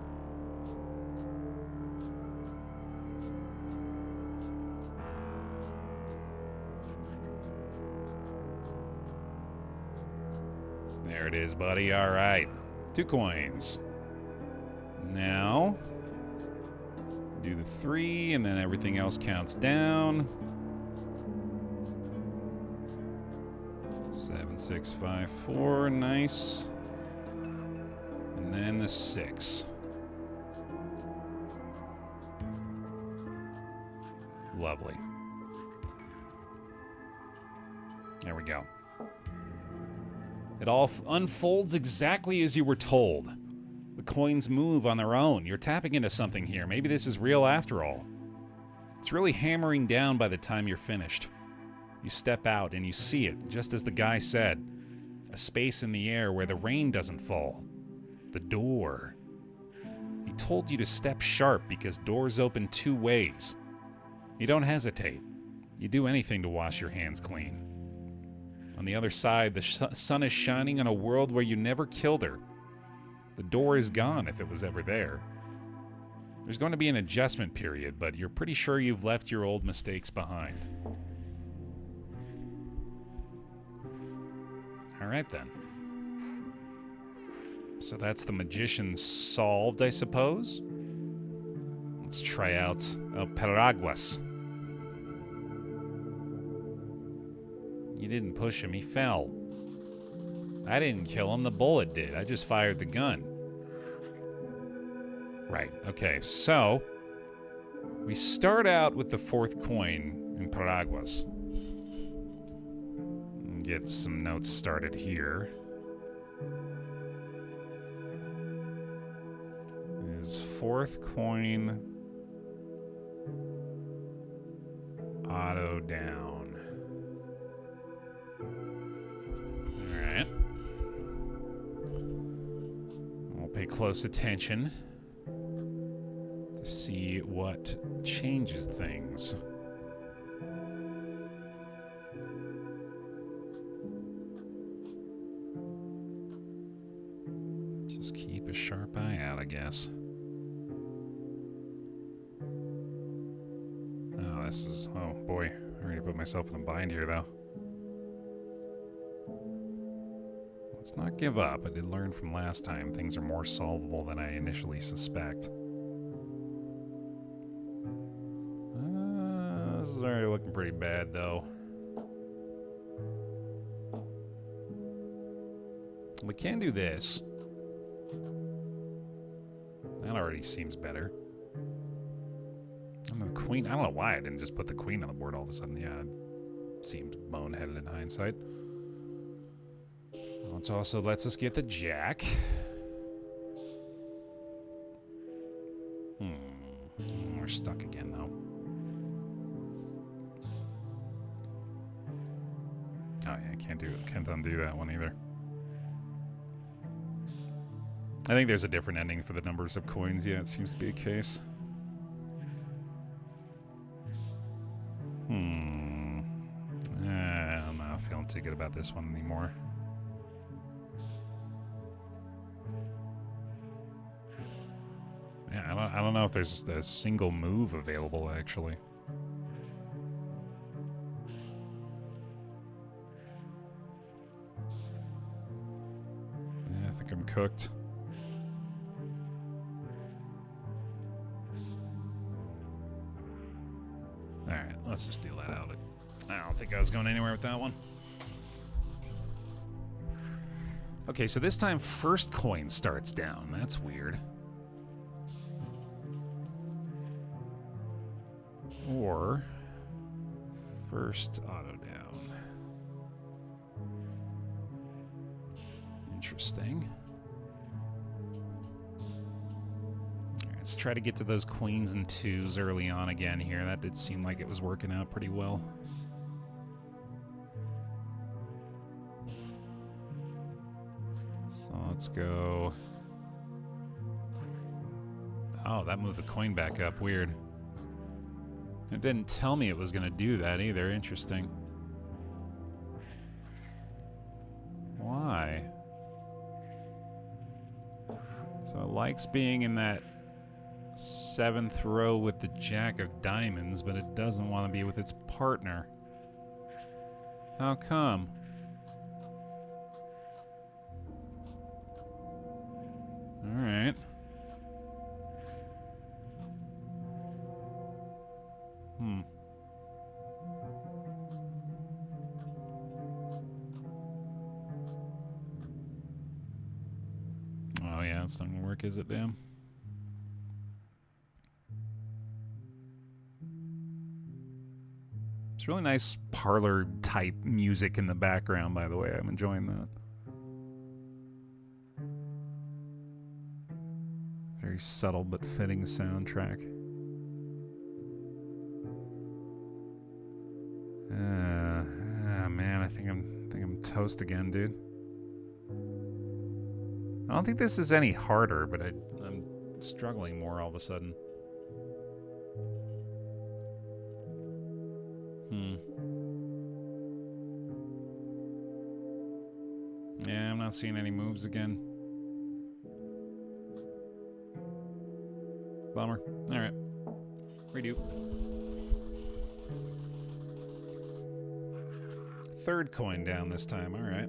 There it is, buddy. All right. 2 coins. Now, do the 3, and then everything else counts down. 7, 6, 5, 4. Nice. And then the 6. Lovely. There we go. It all unfolds exactly as you were told. The coins move on their own. You're tapping into something here. Maybe this is real after all. It's really hammering down by the time you're finished. You step out and you see it, just as the guy said. A space in the air where the rain doesn't fall. The door. He told you to step sharp because doors open 2 ways. You don't hesitate. You do anything to wash your hands clean. On the other side, the sun is shining on a world where you never killed her. The door is gone if it was ever there. There's going to be an adjustment period, but you're pretty sure you've left your old mistakes behind. All right, then. So that's the magician solved, I suppose. Let's try out Paraguas. You didn't push him, he fell. I didn't kill him, the bullet did. I just fired the gun. Right, okay, so we start out with the 4th coin in Paraguas. Get some notes started here. Is 4th coin auto down? Alright. We'll pay close attention to see what changes things. Just keep a sharp eye out, I guess. Oh, this is... Oh, boy. I already put myself in a bind here, though. Let's not give up. I did learn from last time. Things are more solvable than I initially suspect. This is already looking pretty bad, though. We can do this. That already seems better. And the queen, I don't know why I didn't just put the queen on the board all of a sudden. Yeah, it seemed boneheaded in hindsight. Which also lets us get the jack. We're stuck again, though. Oh yeah, can't undo that one either. I think there's a different ending for the numbers of coins. Yeah, it seems to be a case. I'm not feeling too good about this one anymore. Yeah, I don't know if there's a single move available, actually. Yeah, I think I'm cooked. Alright, let's just deal that out. I don't think I was going anywhere with that one. Okay, so this time first coin starts down. That's weird. Or first auto down. Interesting. Let's try to get to those queens and twos early on again here. That did seem like it was working out pretty well. So let's go. Oh, that moved the coin back up. Weird. It didn't tell me it was going to do that either. Interesting. Why? So it likes being in that 7th row with the Jack of Diamonds, but it doesn't want to be with its partner. How come? Alright. Oh yeah, it's not gonna work, is it, damn? It's really nice parlor-type music in the background, by the way. I'm enjoying that. Very subtle but fitting soundtrack. Man, I think I'm toast again, dude. I don't think this is any harder, but I'm struggling more all of a sudden. Yeah, I'm not seeing any moves again. Bummer. Alright. Redo. 3rd coin down this time, alright.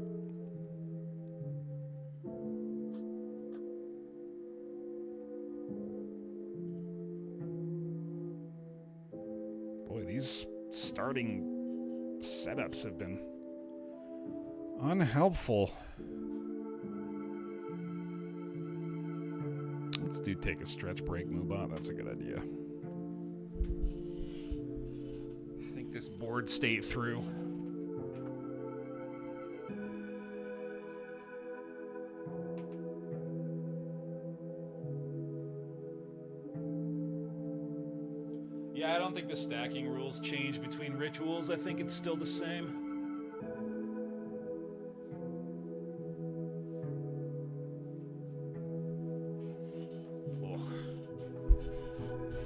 Boy, these starting setups have been Unhelpful. Let's take a stretch break, Moobot. That's a good idea. Think this board state through. Yeah, I don't think the stacking rules change between rituals. I think it's still the same.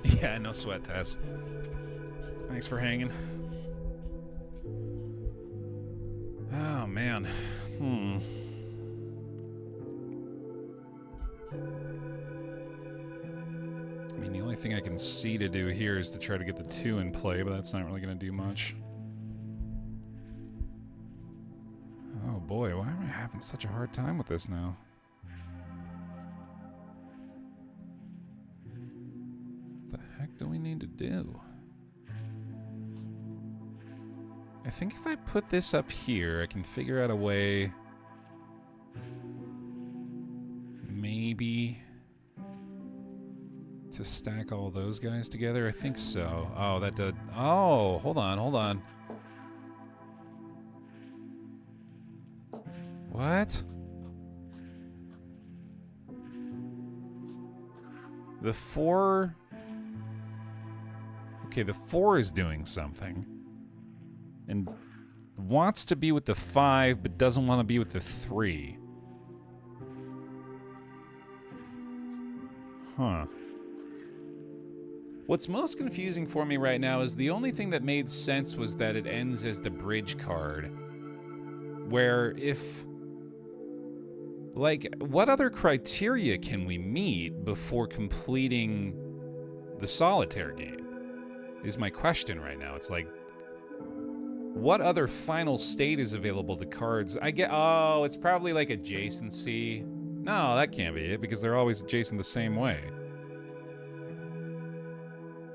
Yeah, no sweat, Tess. Thanks for hanging. Oh, man. I mean, the only thing I can see to do here is to try to get the 2 in play, but that's not really going to do much. Oh, boy. Why am I having such a hard time with this now? What the heck do we need to do? I think if I put this up here, I can figure out a way... maybe... to stack all those guys together? I think so. Oh, that did... Oh, hold on, hold on. What? The 4... Okay, the 4 is doing something. And wants to be with the 5, but doesn't want to be with the 3. Huh. What's most confusing for me right now is the only thing that made sense was that it ends as the bridge card. Where if... Like, what other criteria can we meet before completing the Solitaire game? Is my question right now. It's like, what other final state is available to cards? I get, oh, it's probably like adjacency. No, that can't be it, because they're always adjacent the same way.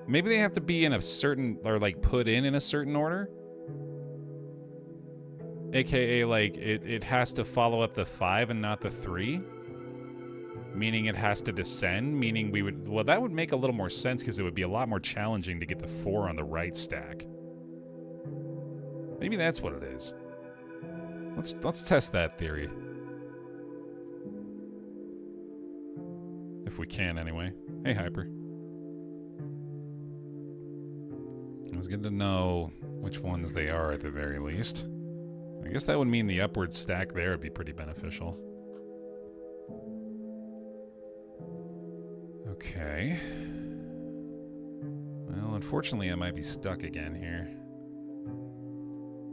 Maybe they have to be in a certain, or like put in a certain order? AKA, like, it has to follow up the 5 and not the 3? Meaning it has to descend? Meaning we would, well, that would make a little more sense, because it would be a lot more challenging to get the 4 on the right stack. Maybe that's what it is. Let's test that theory. If we can, anyway. Hey, Hyper. It's good to know which ones they are at the very least. I guess that would mean the upward stack there would be pretty beneficial. Okay. Well, unfortunately, I might be stuck again here.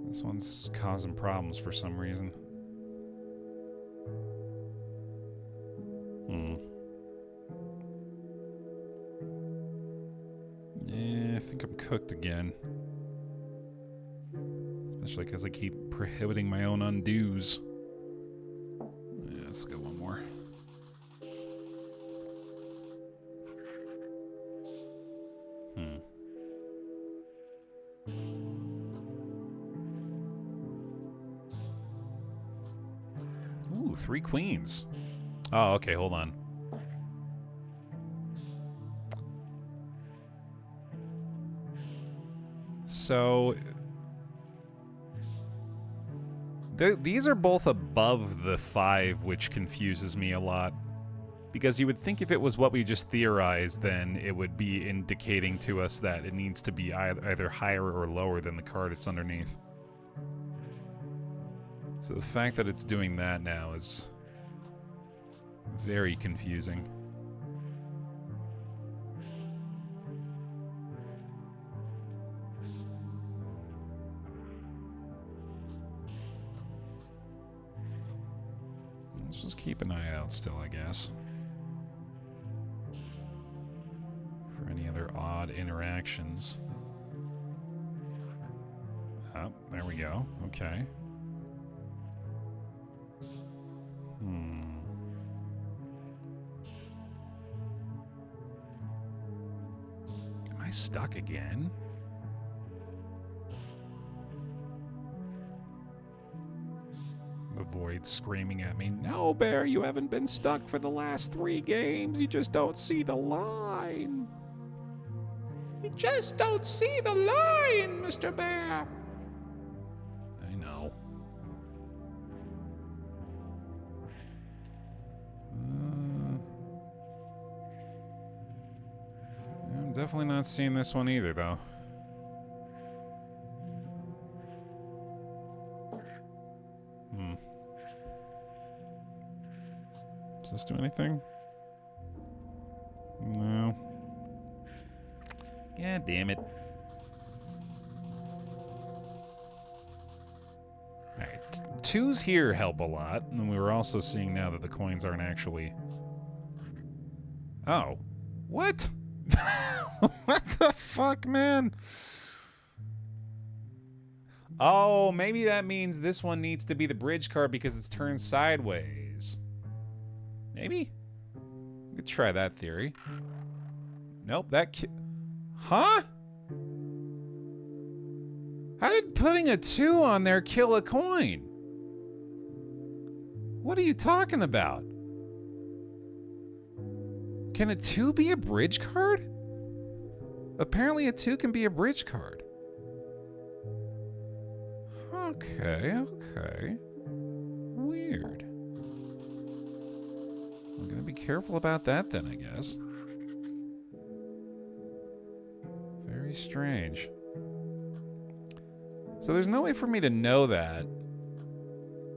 This one's causing problems for some reason. Yeah, I think I'm cooked again. Especially because I keep prohibiting my own undos. Yeah, let's go one more. Ooh, 3 queens. Oh, okay, hold on. So... these are both above the 5, which confuses me a lot. Because you would think if it was what we just theorized, then it would be indicating to us that it needs to be either higher or lower than the card it's underneath. So the fact that it's doing that now is very confusing. Let's just keep an eye out still, I guess. For any other odd interactions. Oh, there we go. Okay. Am I stuck again? void screaming at me, "No, Baer, you haven't been stuck for the last 3 games. You just don't see the line. You just don't see the line, Mr. Baer." I know. I'm definitely not seeing this one either, though. Does this do anything? No. God damn it. Alright, 2s here help a lot, and we were also seeing now that the coins aren't actually... Oh. What? What the fuck, man? Oh, maybe that means this one needs to be the bridge card because it's turned sideways. Maybe? We could try that theory. Nope, huh? How did putting a 2 on there kill a coin? What are you talking about? Can a 2 be a bridge card? Apparently a 2 can be a bridge card. Okay, okay. Weird. I'm gonna be careful about that then, I guess. Very strange. So there's no way for me to know that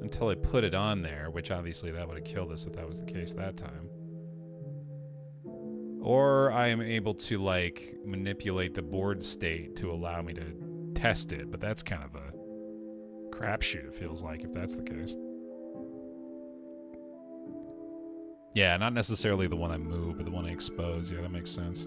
until I put it on there, which obviously that would have killed us if that was the case that time. Or I am able to, like, manipulate the board state to allow me to test it, but that's kind of a crapshoot, it feels like, if that's the case. Yeah, not necessarily the one I move, but the one I expose. Yeah, that makes sense.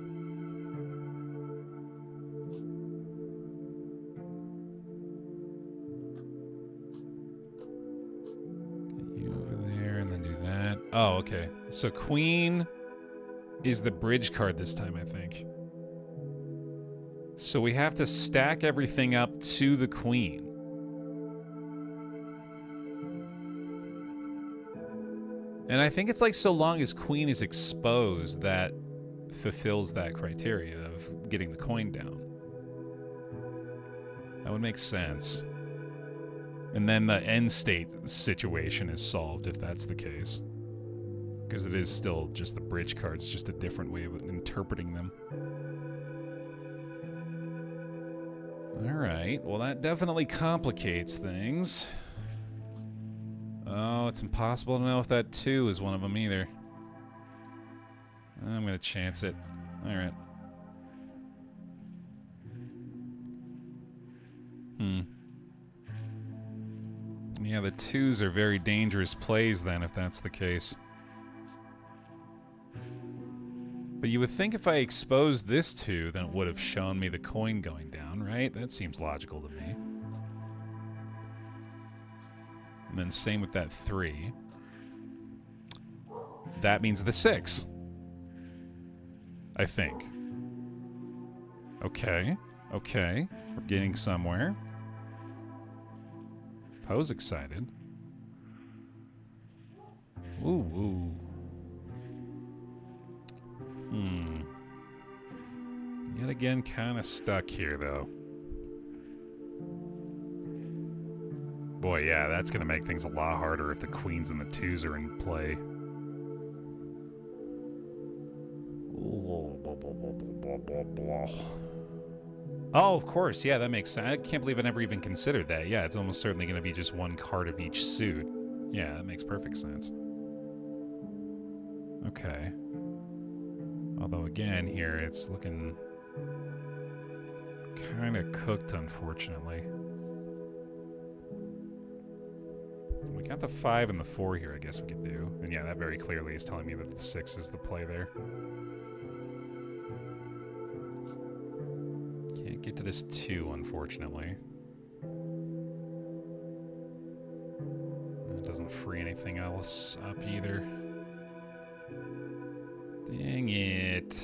Get you over there and then do that. Oh, okay. So queen is the bridge card this time, I think. So we have to stack everything up to the queen. And I think it's like so long as queen is exposed, that fulfills that criteria of getting the coin down. That would make sense. And then the end state situation is solved if that's the case. Because it is still just the bridge cards, just a different way of interpreting them. Alright, well that definitely complicates things. Oh, it's impossible to know if that 2 is one of them either. I'm gonna chance it. Alright. Yeah, the 2s are very dangerous plays then, if that's the case. But you would think if I exposed this 2, then it would have shown me the coin going down, right? That seems logical to me. And then same with that 3. That means the 6. I think. Okay. Okay. We're getting somewhere. Poe's excited. Ooh, ooh. Yet again, kind of stuck here, though. Boy, yeah, that's going to make things a lot harder if the queens and the 2s are in play. Oh, of course, yeah, that makes sense. I can't believe I never even considered that. Yeah, it's almost certainly going to be just one card of each suit. Yeah, that makes perfect sense. Okay. Although, again, here, it's looking kind of cooked, unfortunately. We got the 5 and the 4 here, I guess we could do. And yeah, that very clearly is telling me that the 6 is the play there. Can't get to this 2, unfortunately. It doesn't free anything else up either. Dang it.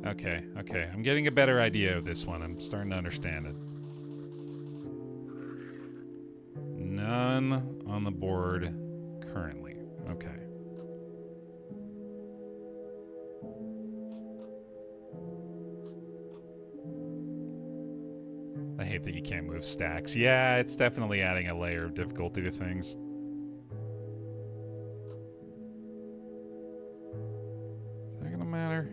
Okay, okay. I'm getting a better idea of this one. I'm starting to understand it. None on on the board currently. Okay. I hate that you can't move stacks. Yeah, it's definitely adding a layer of difficulty to things. Is that gonna matter?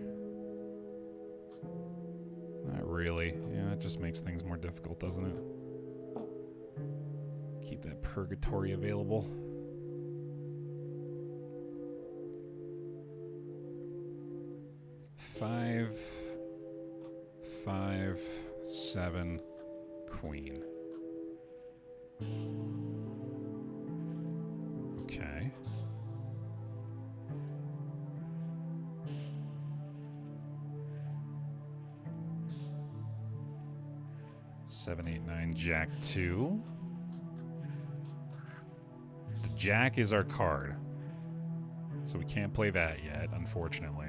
Not really. Yeah, that just makes things more difficult, doesn't it? Keep that purgatory available. Five, 7, queen. Okay. Seven, 8, 9, Jack 2. The Jack is our card, so we can't play that yet, unfortunately.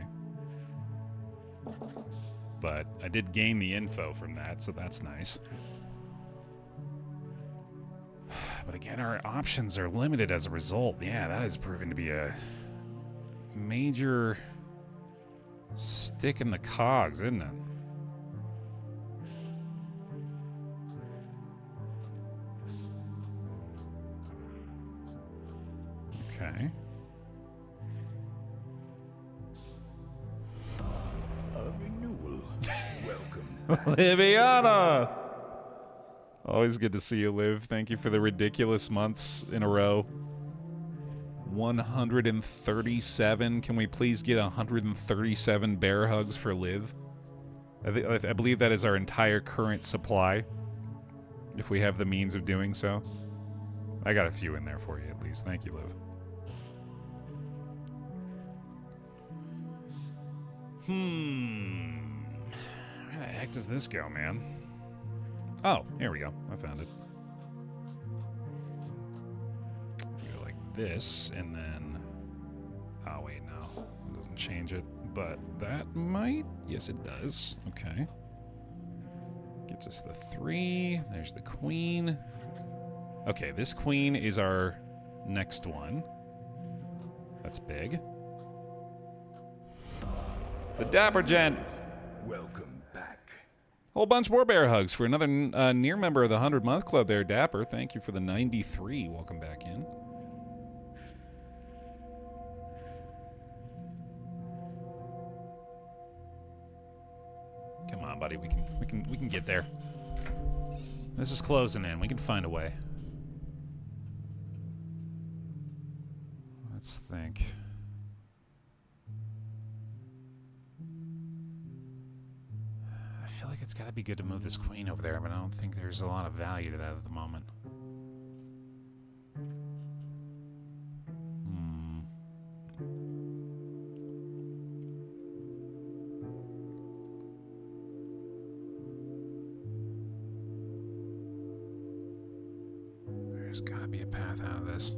But I did gain the info from that, so that's nice. But again, our options are limited as a result. Yeah, that has proven to be a major stick in the cogs, isn't it? Okay. Liviana! Always good to see you, Liv. Thank you for the ridiculous months in a row. 137. Can we please get 137 bear hugs for Liv? I believe that is our entire current supply, if we have the means of doing so. I got a few in there for you, at least. Thank you, Liv. Where the heck does this go, man? Oh, here we go. I found it. Go like this, and then... Oh, wait, no. It doesn't change it. But that might... Yes, it does. Okay. Gets us the 3. There's the queen. Okay, this queen is our next one. That's big. The Dapper Gent. Welcome back. Whole bunch more bear hugs for another near member of the 100-month club there, Dapper. Thank you for the 93. Welcome back in. Come on, buddy. We can get there. This is closing in. We can find a way. Let's think. I feel like it's got to be good to move this queen over there, but I don't think there's a lot of value to that at the moment. There's got to be a path out of this.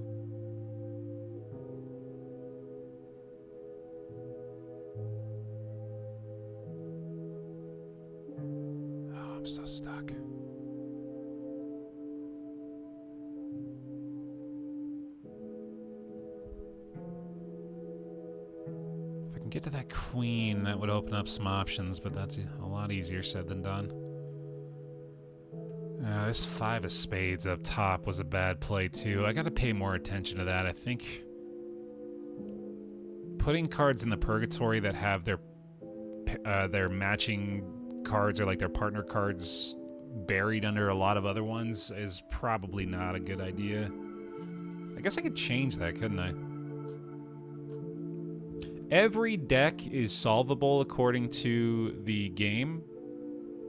I'm so stuck. If I can get to that queen, that would open up some options, but that's a lot easier said than done. This 5 of spades up top was a bad play, too. I gotta pay more attention to that. I think putting cards in the purgatory that have their matching cards or like their partner cards buried under a lot of other ones is probably not a good idea. I guess I could change that, couldn't I? Every deck is solvable according to the game.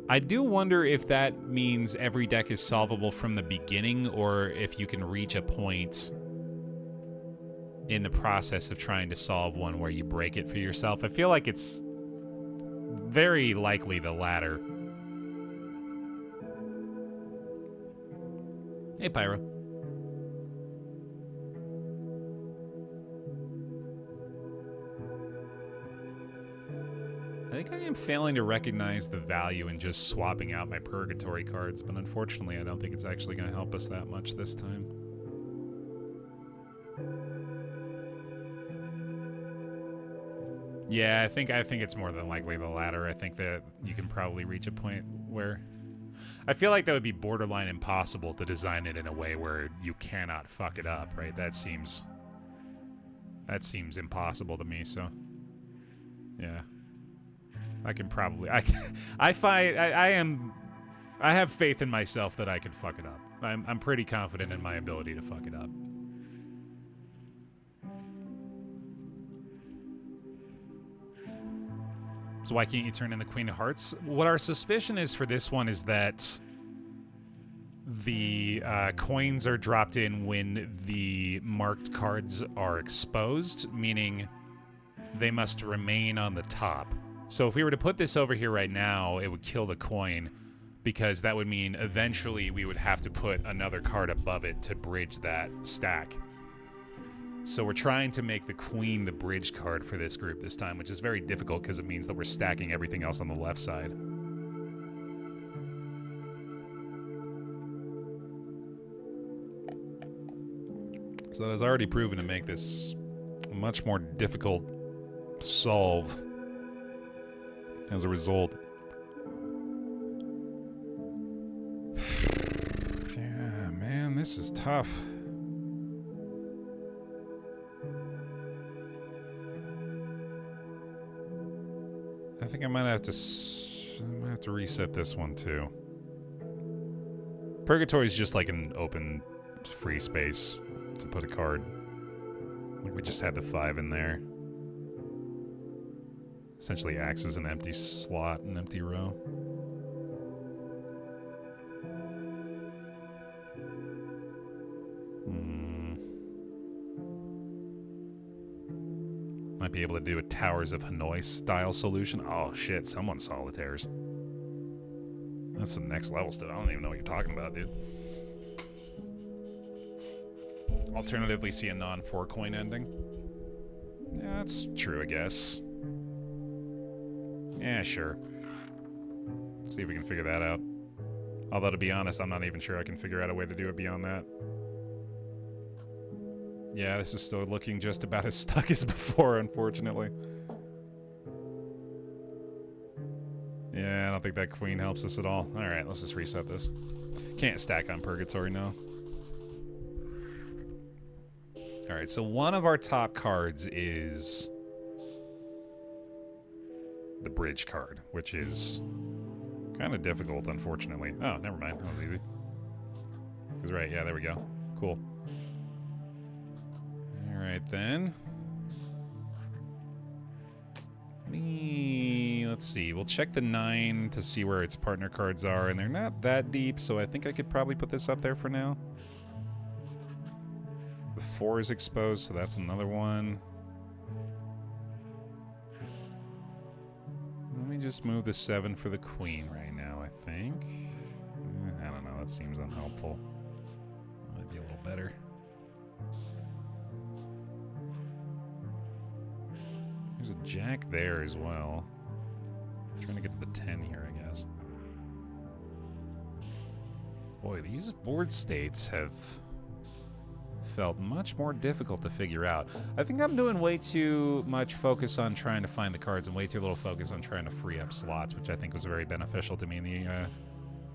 I do wonder if that means every deck is solvable from the beginning or if you can reach a point in the process of trying to solve one where you break it for yourself. I feel like it's very likely the latter. Hey, Pyro. I think I am failing to recognize the value in just swapping out my purgatory cards, but unfortunately I don't think it's actually going to help us that much this time. Yeah, I think it's more than likely the latter. I think that you can probably reach a point where I feel like that would be borderline impossible to design it in a way where you cannot fuck it up, right? That seems impossible to me, so yeah. I can probably I have faith in myself that I can fuck it up. I'm pretty confident in my ability to fuck it up. So why can't you turn in the Queen of Hearts? What our suspicion is for this one is that the coins are dropped in when the marked cards are exposed, meaning they must remain on the top. So if we were to put this over here right now, it would kill the coin, because that would mean eventually we would have to put another card above it to bridge that stack. So we're trying to make the Queen the bridge card for this group this time, which is very difficult because it means that we're stacking everything else on the left side. So that has already proven to make this a much more difficult solve as a result. Yeah, man, this is tough. I think I might have to reset this one too. Purgatory is just like an open free space to put a card. Like we just had the 5 in there. Essentially acts as an empty slot, an empty row. Might be able to do a Towers of Hanoi style solution. Oh shit, someone solitaires. That's some next level stuff. I don't even know what you're talking about, dude. Alternatively, see a non-4 coin ending. Yeah, that's true, I guess. Yeah, sure. See if we can figure that out. Although, to be honest, I'm not even sure I can figure out a way to do it beyond that. Yeah, this is still looking just about as stuck as before, unfortunately. Yeah, I don't think that queen helps us at all. Alright, let's just reset this. Can't stack on Purgatory, no. Alright, so one of our top cards is the bridge card, which is kind of difficult, unfortunately. Oh, never mind. That was easy. Because, right, yeah, there we go. Cool. Alright, then. Let's see. We'll check the 9 to see where its partner cards are, and they're not that deep, so I think I could probably put this up there for now. The 4 is exposed, so that's another one. Let me just move the 7 for the queen right now, I think. I don't know, that seems unhelpful. Might be a little better. There's a jack there as well. I'm trying to get to the 10 here, I guess. Boy, these board states have felt much more difficult to figure out. I think I'm doing way too much focus on trying to find the cards and way too little focus on trying to free up slots, which I think was very beneficial to me in the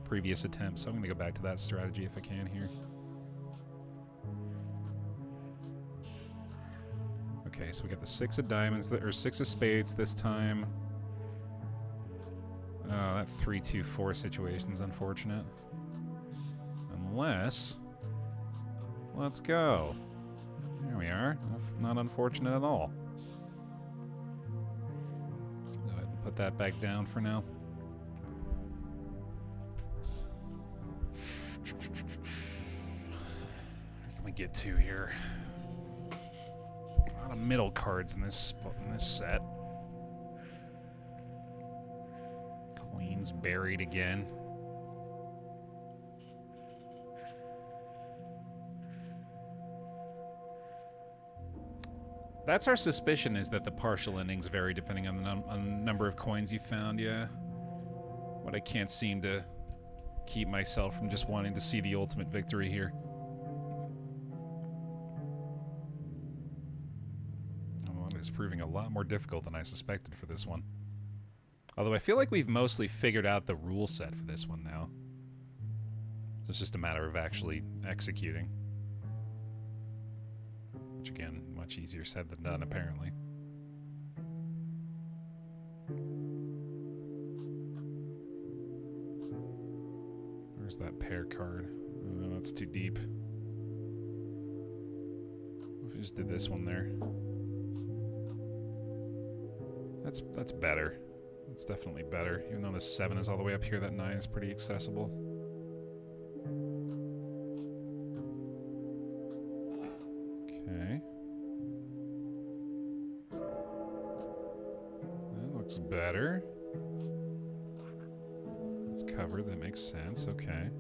previous attempt. So I'm going to go back to that strategy if I can here. Okay, so we got the 6 of diamonds, or 6 of spades this time. Oh, that 3-2-4 situation's unfortunate. Unless... Let's go. There we are. Not unfortunate at all. Go ahead and put that back down for now. Where can we get to here? A lot of middle cards in this set. Queen's buried again. That's our suspicion, is that the partial endings vary depending on the number of coins you found, yeah. But I can't seem to keep myself from just wanting to see the ultimate victory here. is proving a lot more difficult than I suspected for this one. Although I feel like we've mostly figured out the rule set for this one now. So it's just a matter of actually executing. Which again, much easier said than done, apparently. Where's that pair card? Oh, that's too deep. What if we just did this one there? That's better. That's definitely better. Even though the 7 is all the way up here, that 9 is pretty accessible. Okay. That looks better. It's covered, that makes sense, okay.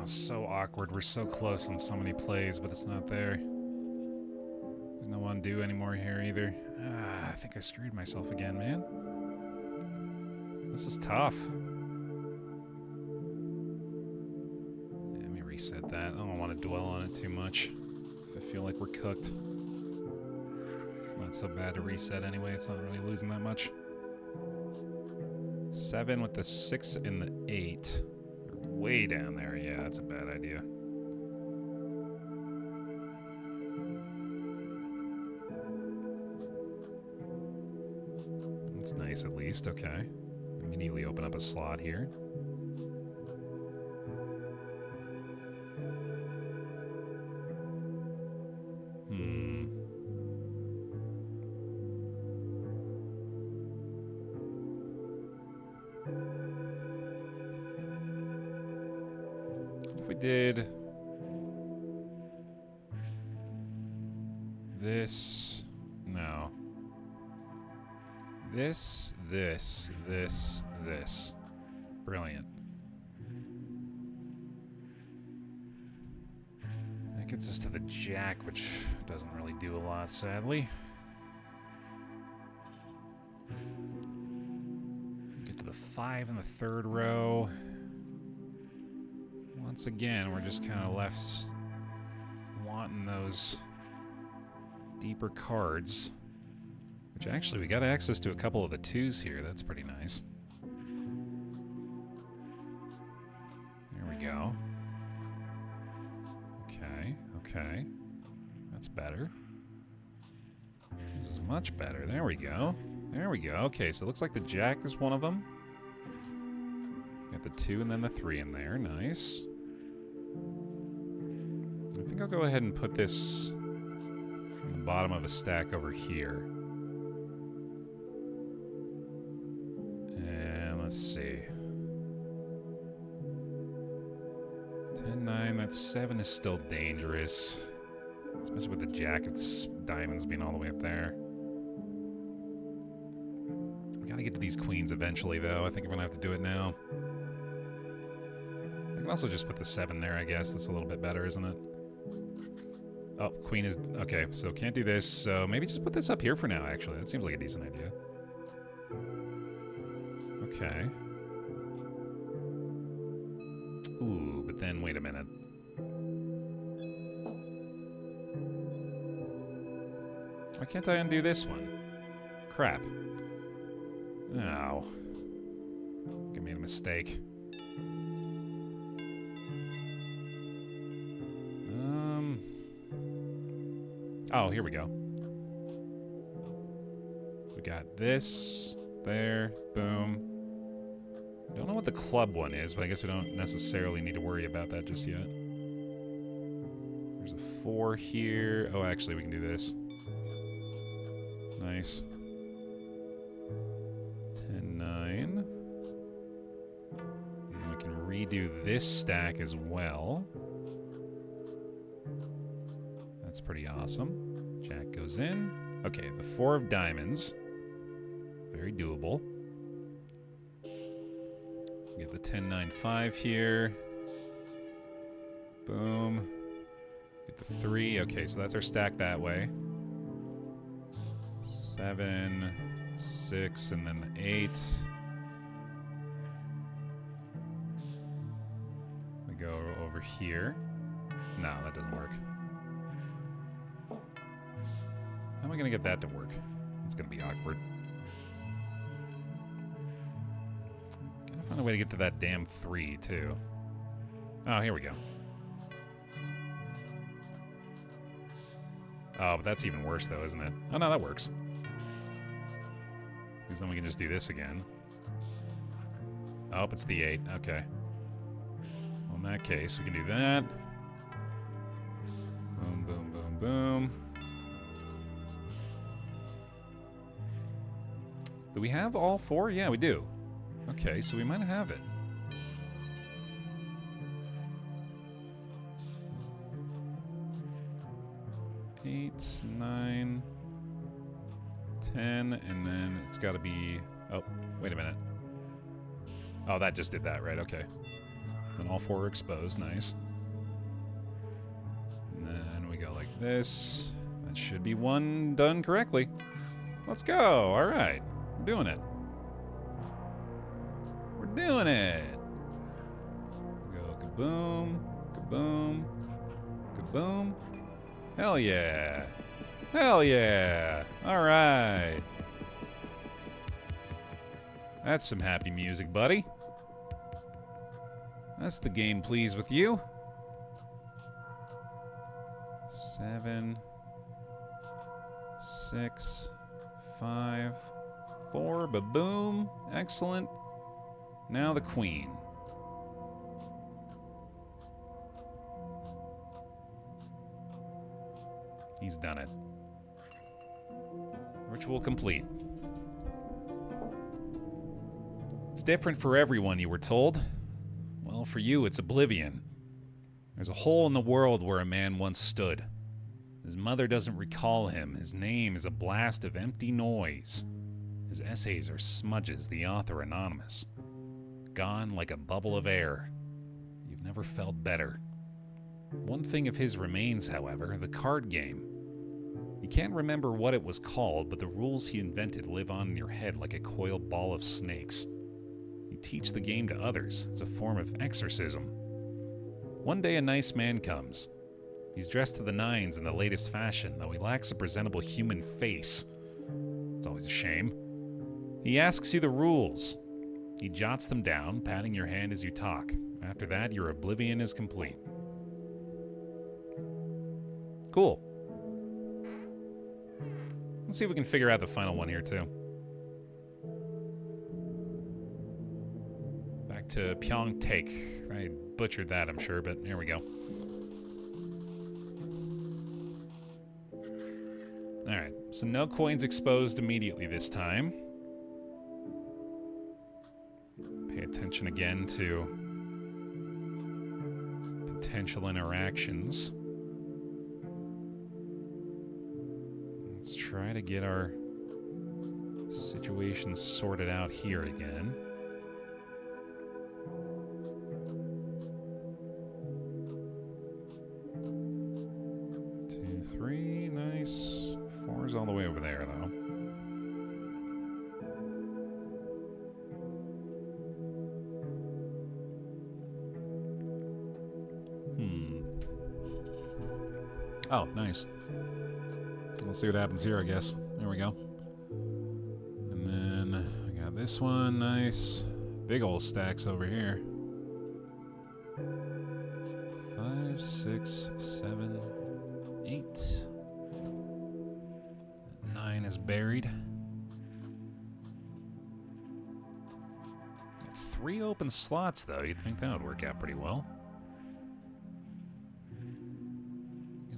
So awkward. We're so close on so many plays, but it's not there. There's no undo anymore here either. I think I screwed myself again, man. This is tough. Let me reset that. I don't want to dwell on it too much. If I feel like we're cooked. It's not so bad to reset anyway. It's not really losing that much. 7 with the 6 and the 8. Way down there, yeah, that's a bad idea. That's nice at least, okay. Immediately open up a slot here. Did this, no, this, brilliant. That gets us to the jack, which doesn't really do a lot, sadly. Get to the 5 in the 3rd row. Once again, we're just kind of left wanting those deeper cards. Which actually, we got access to a couple of the 2s here. That's pretty nice. There we go. Okay, okay. That's better. This is much better. There we go. There we go. Okay, so it looks like the jack is one of them. Got the 2 and then the 3 in there. Nice. I think I'll go ahead and put this on the bottom of a stack over here. And let's see. 10-9, that 7 is still dangerous. Especially with the jack of diamonds being all the way up there. We gotta get to these queens eventually, though. I think I'm gonna have to do it now. I can also just put the 7 there, I guess. That's a little bit better, isn't it? Oh, queen is... Okay, so can't do this. So maybe just put this up here for now, actually. That seems like a decent idea. Okay. Ooh, but then wait a minute. Why can't I undo this one? Crap. Oh. I think I made a mistake. Oh, here we go. We got this, there, boom. I don't know what the club one is, but I guess we don't necessarily need to worry about that just yet. There's a 4 here. Oh, actually, we can do this. Nice. 10-9. And then we can redo this stack as well. That's pretty awesome. Jack goes in. Okay, the 4 of diamonds. Very doable. Get the 10-9-5 here. Boom. Get the 3. Okay, so that's our stack that way. 7, 6, and then the 8. here. No, that doesn't work. How am I going to get that to work? It's going to be awkward. Gotta find a way to get to that damn 3, too. Oh, here we go. Oh, but that's even worse, though, isn't it? Oh, no, that works. Because then we can just do this again. Oh, it's the 8. Okay. Well, in that case, we can do that. Boom, boom, boom, boom. Do we have all 4? Yeah, we do. Okay, so we might have it. Eight, 9, 10, and then it's got to be... Oh, wait a minute. Oh, that just did that, right? Okay. Then all 4 are exposed. Nice. And then we go like this. That should be 1 done correctly. Let's go. All right. We're doing it. We're doing it. Go kaboom, kaboom, kaboom. Hell yeah. Hell yeah. All right. That's some happy music, buddy. That's the game pleased with you. 7, 6, 5, 4, ba-boom. Excellent. Now the queen. He's done it. Ritual complete. It's different for everyone, you were told. Well, for you, it's oblivion. There's a hole in the world where a man once stood. His mother doesn't recall him. His name is a blast of empty noise. His essays are smudges, the author anonymous. Gone like a bubble of air. You've never felt better. One thing of his remains, however, the card game. You can't remember what it was called, but the rules he invented live on in your head like a coiled ball of snakes. You teach the game to others. It's a form of exorcism. One day a nice man comes. He's dressed to the nines in the latest fashion, though he lacks a presentable human face. It's always a shame. He asks you the rules. He jots them down, patting your hand as you talk. After that, your oblivion is complete. Cool. Let's see if we can figure out the final one here, too. Back to Pyong Take. I butchered that, I'm sure, but here we go. Alright, so no coins exposed immediately this time. Pay attention again to potential interactions. Let's try to get our situation sorted out here again. 2, 3, nice. 4's all the way over there, though. Oh, nice. We'll see what happens here, I guess. There we go. And then I got this one. Nice. Big old stacks over here. 5, 6, 7, 8. 9 is buried. Got 3 open slots, though. You'd think that would work out pretty well.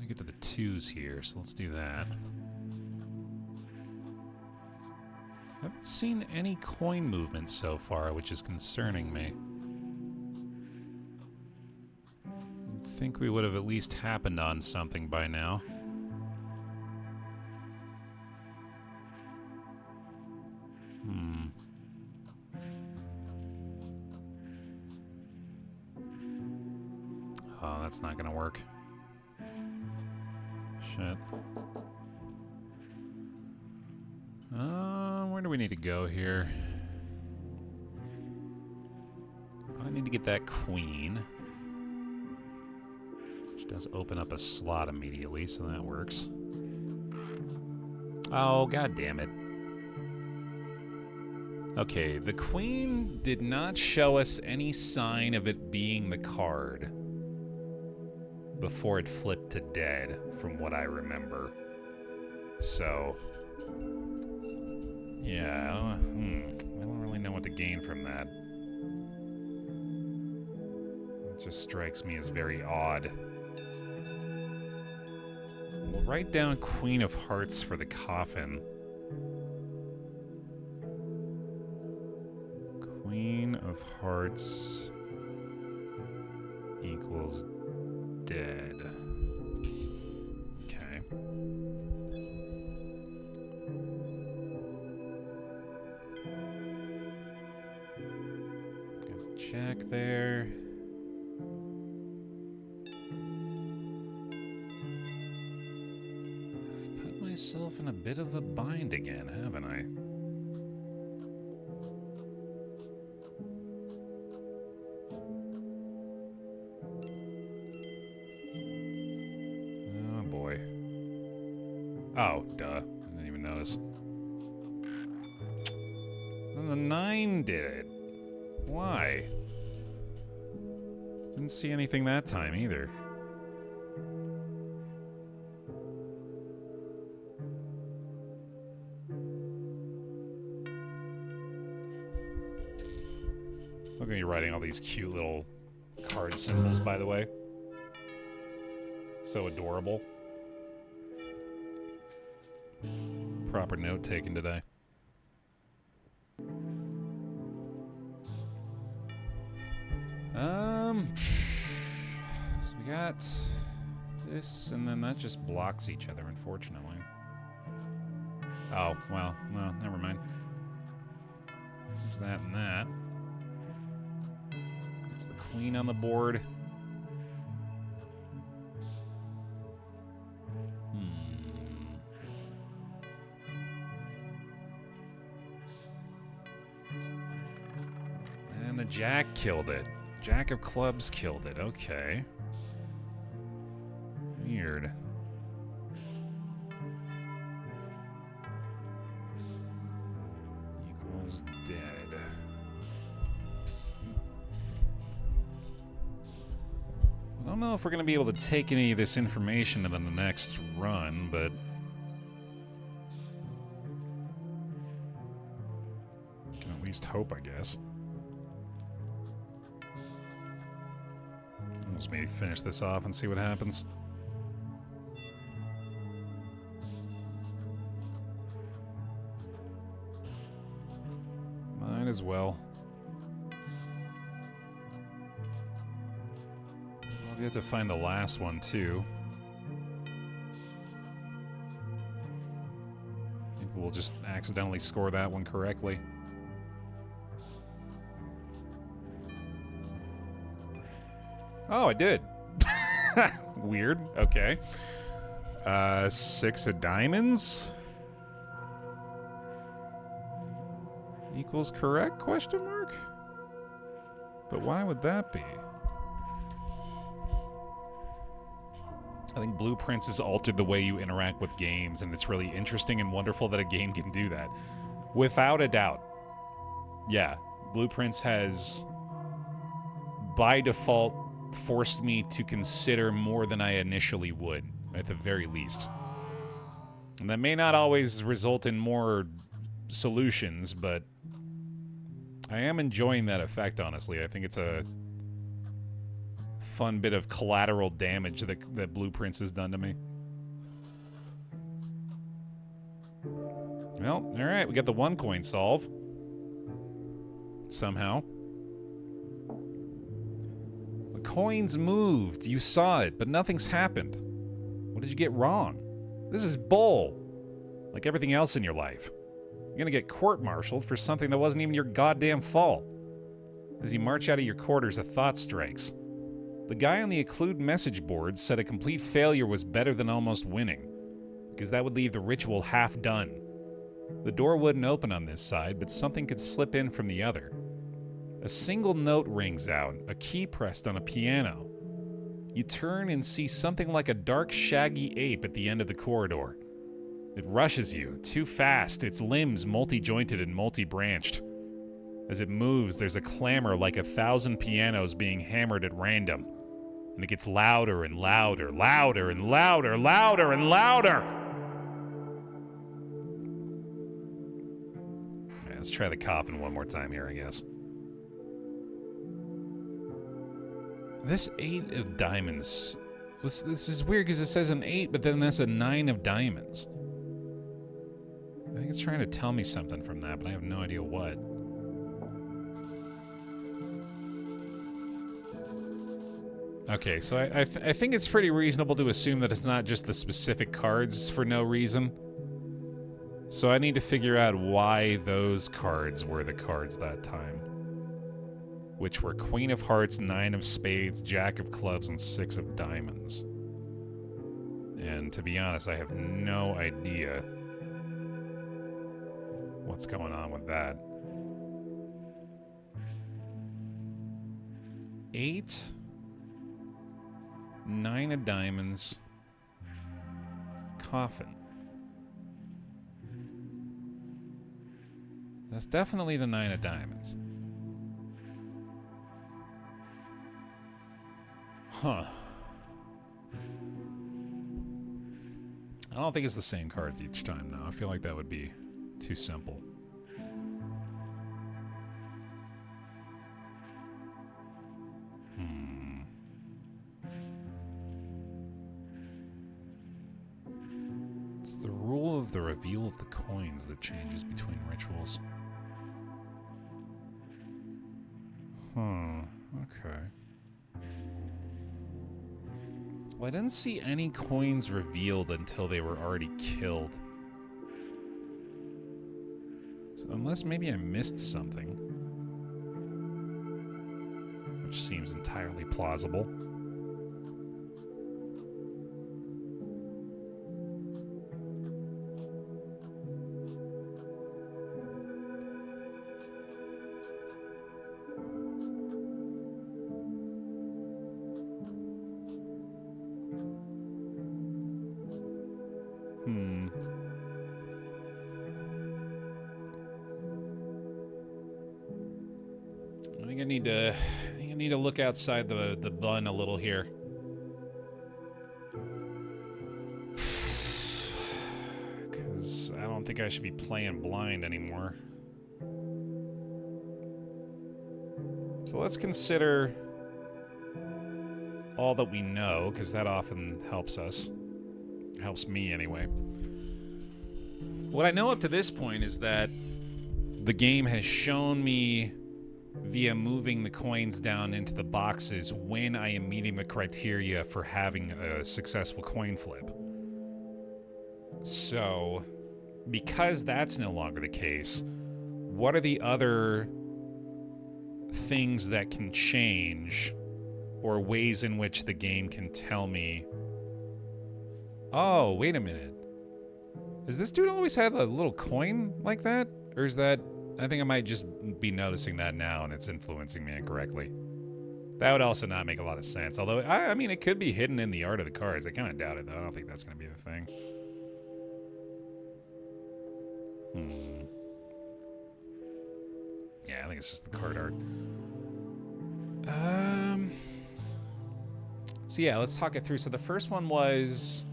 Get to the 2s here, so let's do that. Haven't seen any coin movement so far, which is concerning me. You'd think we would have at least happened on something by now. Oh, that's not gonna work. Shit. Where do we need to go here? Probably need to get that queen. Does open up a slot immediately, so that works. Oh, god damn it. Okay, the queen did not show us any sign of it being the card before it flipped to dead, from what I remember. So, yeah, I don't really know what to gain from that. It just strikes me as very odd. We'll write down Queen of Hearts for the coffin. Queen of Hearts equals dead. Okay. Got the jack there. I've put myself in a bit of a bind again, haven't I? Oh, duh. I didn't even notice. And the 9 did it. Why? Didn't see anything that time either. Look at me writing all these cute little card symbols, by the way. So adorable. Proper note taken today. So we got this, and then that just blocks each other, unfortunately. Oh, well, no, never mind. There's that and that. It's the queen on the board. And the jack killed it. Jack of clubs killed it. Okay. Weird. Equals dead. I don't know if we're going to be able to take any of this information in the next run, but can at least hope, I guess. Let's maybe finish this off and see what happens. Might as well. So we have to find the last one, too. Maybe we'll just accidentally score that one correctly. Oh, I did. Weird. Okay. 6 of diamonds equals correct? Question mark? But why would that be? I think Blueprints has altered the way you interact with games, and it's really interesting and wonderful that a game can do that. Without a doubt. Yeah, Blueprints has, by default, forced me to consider more than I initially would, at the very least. And that may not always result in more solutions, but I am enjoying that effect, honestly. I think it's a fun bit of collateral damage that Blueprints has done to me. Well, alright, we got the 1 coin solve. Somehow. Coins moved. You saw it, but nothing's happened. What did you get wrong? This is bull. Like everything else in your life. You're gonna get court-martialed for something that wasn't even your goddamn fault. As you march out of your quarters, a thought strikes. The guy on the Occlude message board said a complete failure was better than almost winning, because that would leave the ritual half done. The door wouldn't open on this side, but something could slip in from the other. A single note rings out, a key pressed on a piano. You turn and see something like a dark, shaggy ape at the end of the corridor. It rushes you, too fast, its limbs multi-jointed and multi-branched. As it moves, there's a clamor like 1,000 pianos being hammered at random. And it gets louder and louder, louder and louder, louder and louder! Alright, let's try the coffin one more time here, I guess. This 8 of diamonds. This is weird because it says an 8, but then that's a 9 of diamonds. I think it's trying to tell me something from that, but I have no idea what. Okay, so I think it's pretty reasonable to assume that it's not just the specific cards for no reason. So I need to figure out why those cards were the cards that time. Which were Queen of Hearts, 9 of Spades, Jack of Clubs, and 6 of Diamonds. And to be honest, I have no idea what's going on with that. 8, 9 of Diamonds, Coffin. That's definitely the 9 of Diamonds. Huh. I don't think it's the same cards each time, though. I feel like that would be too simple. It's the rule of the reveal of the coins that changes between rituals. Okay. Well, I didn't see any coins revealed until they were already killed. So unless maybe I missed something. Which seems entirely plausible. I need to look outside the bun a little here. Because I don't think I should be playing blind anymore. So let's consider all that we know, because that often helps us. Helps me, anyway. What I know up to this point is that the game has shown me via moving the coins down into the boxes when I am meeting the criteria for having a successful coin flip. So, because that's no longer the case, what are the other things that can change, or ways in which the game can tell me, oh, wait a minute, does this dude always have a little coin like that? Or is that... I think I might just be noticing that now and it's influencing me incorrectly. That would also not make a lot of sense. Although, I mean, it could be hidden in the art of the cards. I kind of doubt it, though. I don't think that's going to be the thing. Yeah, I think it's just the card art. So yeah, let's talk it through. So the first one was...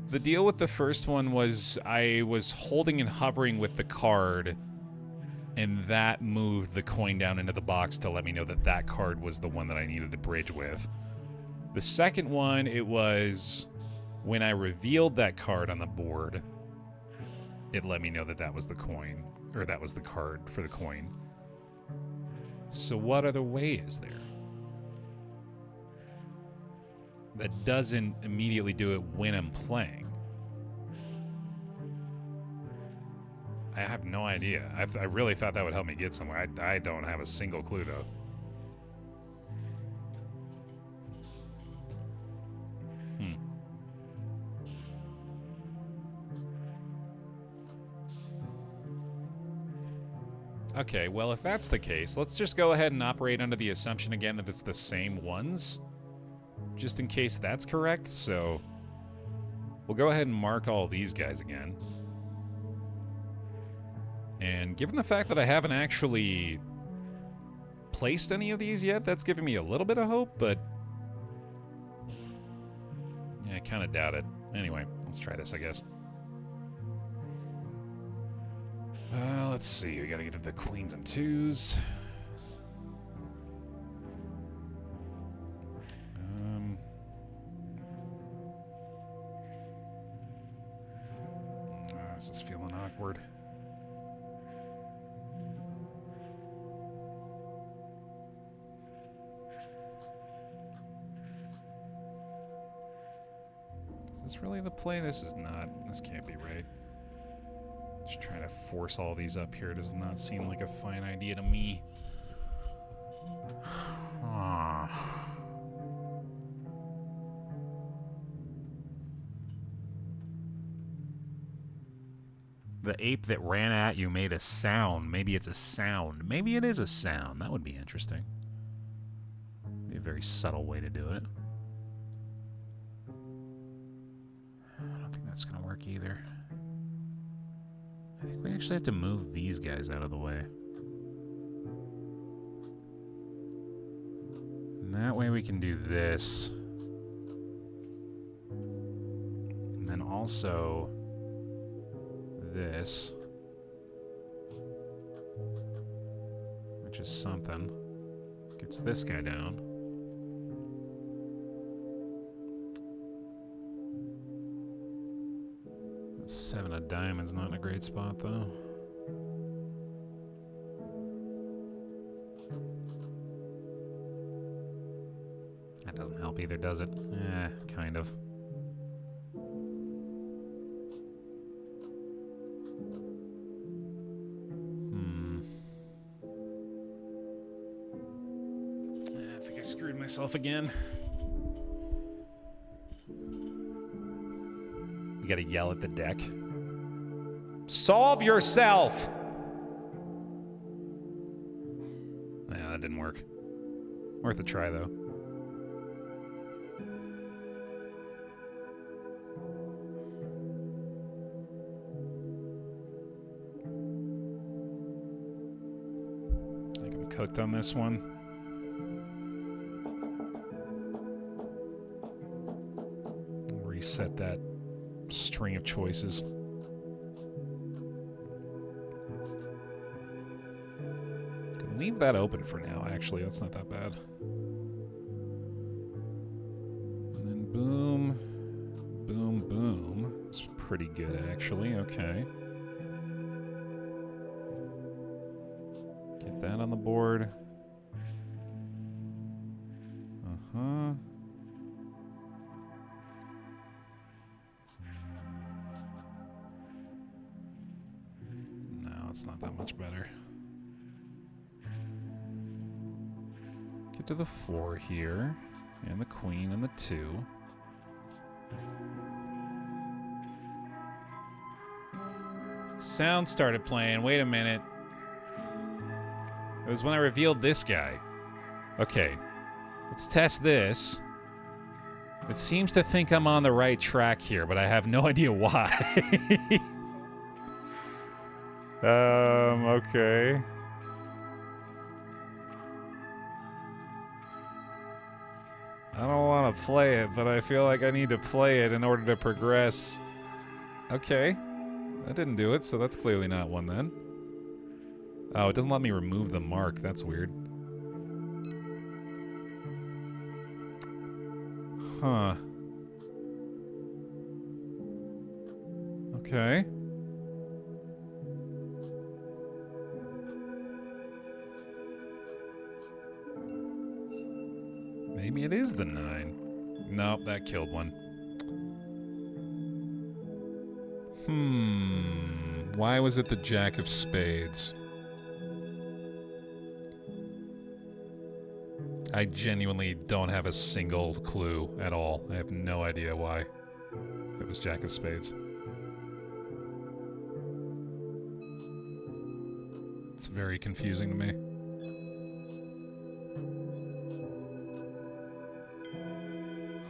The deal with the first one was I was holding and hovering with the card, and that moved the coin down into the box to let me know that that card was the one that I needed to bridge with. The second one, it was when I revealed that card on the board, it let me know that that was the coin, or that was the card for the coin. So what other way is there? That doesn't immediately do it when I'm playing. I have no idea. I really thought that would help me get somewhere. I don't have a single clue, though. Okay, well, if that's the case, let's just go ahead and operate under the assumption again that it's the same ones. Just in case that's correct, so we'll go ahead and mark all these guys again. And given the fact that I haven't actually placed any of these yet, that's giving me a little bit of hope, but yeah, I kind of doubt it. Anyway, let's try this, I guess. Let's see. We gotta get to the queens and twos. This is feeling awkward. Is this really the play? This is not. This can't be right. Just trying to force all these up here does not seem like a fine idea to me. The ape that ran at you made a sound. Maybe it's a sound. Maybe it is a sound. That would be interesting. Be a very subtle way to do it. I don't think that's going to work either. I think we actually have to move these guys out of the way. And that way we can do this. And then also this. Which is something. Gets this guy down. Seven of diamonds, not in a great spot, though. That doesn't help either, does it? Eh, kind of. I think I screwed myself again. You gotta yell at the deck. Solve yourself! Yeah, that didn't work. Worth a try, though. I think I'm cooked on this one. Reset that string of choices. Could leave that open for now, actually. That's not that bad. And then boom, boom, boom. It's pretty good, actually. Okay. Get that on the board. Uh-huh. It's not that much better. Get to the 4 here, and the queen and the 2. Sound started playing. Wait a minute. It was when I revealed this guy. Okay, let's test this. It seems to think I'm on the right track here, but I have no idea why. Okay. I don't want to play it, but I feel like I need to play it in order to progress. Okay. That didn't do it, so that's clearly not one then. Oh, it doesn't let me remove the mark. That's weird. Huh. Okay. Maybe it is the 9. Nope, that killed one. Why was it the Jack of Spades? I genuinely don't have a single clue at all. I have no idea why it was Jack of Spades. It's very confusing to me.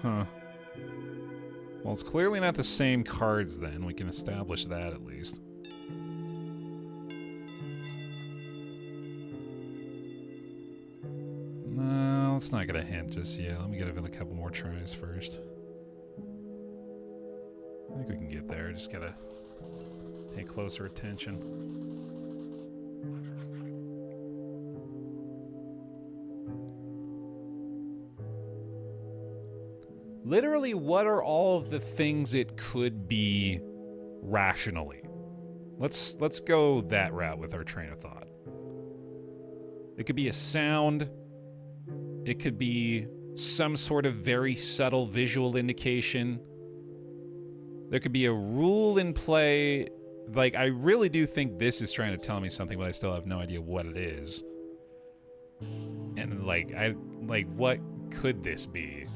Huh. Well, it's clearly not the same cards then. We can establish that at least. No, let's not get a hint just yet. Let me get it a couple more tries first. I think we can get there. Just gotta pay closer attention. Literally, what are all of the things it could be rationally? Let's go that route with our train of thought. It could be a sound. It could be some sort of very subtle visual indication. There could be a rule in play. Like, I really do think this is trying to tell me something, but I still have no idea what it is. And, what could this be?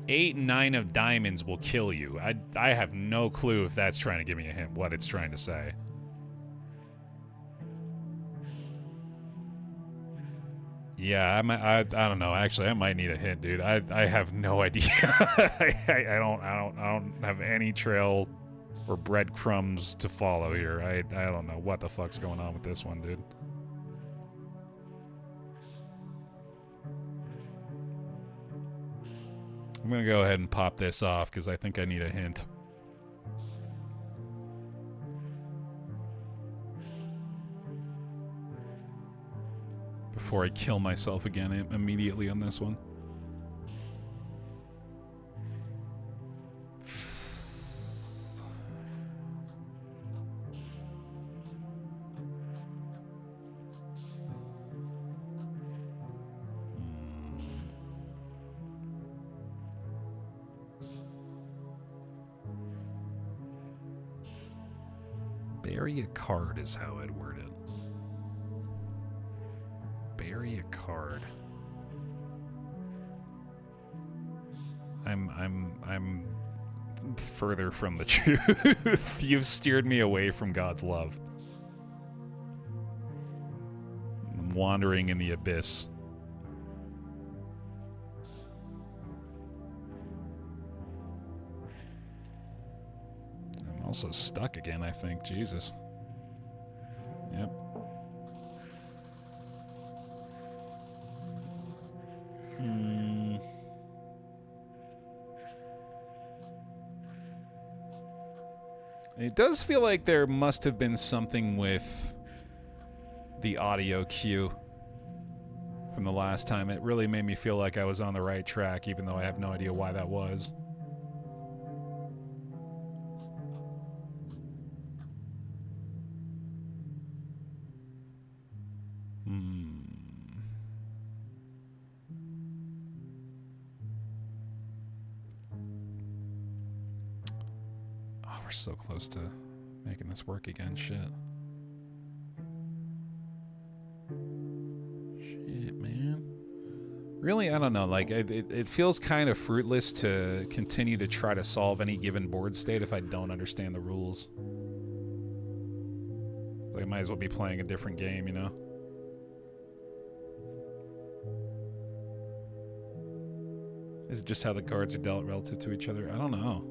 8 and 9 of diamonds will kill you. I have no clue if that's trying to give me a hint, what it's trying to say. Yeah, I don't know. Actually, I might need a hint, dude. I have no idea. I don't have any trail or breadcrumbs to follow here. I don't know what the fuck's going on with this one, dude. I'm gonna go ahead and pop this off because I think I need a hint. Before I kill myself again immediately on this one. Bury a card is how I'd word it. Bury a card. I'm further from the truth. You've steered me away from God's love. I'm wandering in the abyss. I'm also stuck again, I think. Jesus. Yep. It does feel like there must have been something with the audio cue from the last time. It really made me feel like I was on the right track, even though I have no idea why that was. We're so close to making this work again. Shit, man. Really, I don't know. Like, it feels kind of fruitless to continue to try to solve any given board state if I don't understand the rules. Like, I might as well be playing a different game, you know? Is it just how the cards are dealt relative to each other? I don't know.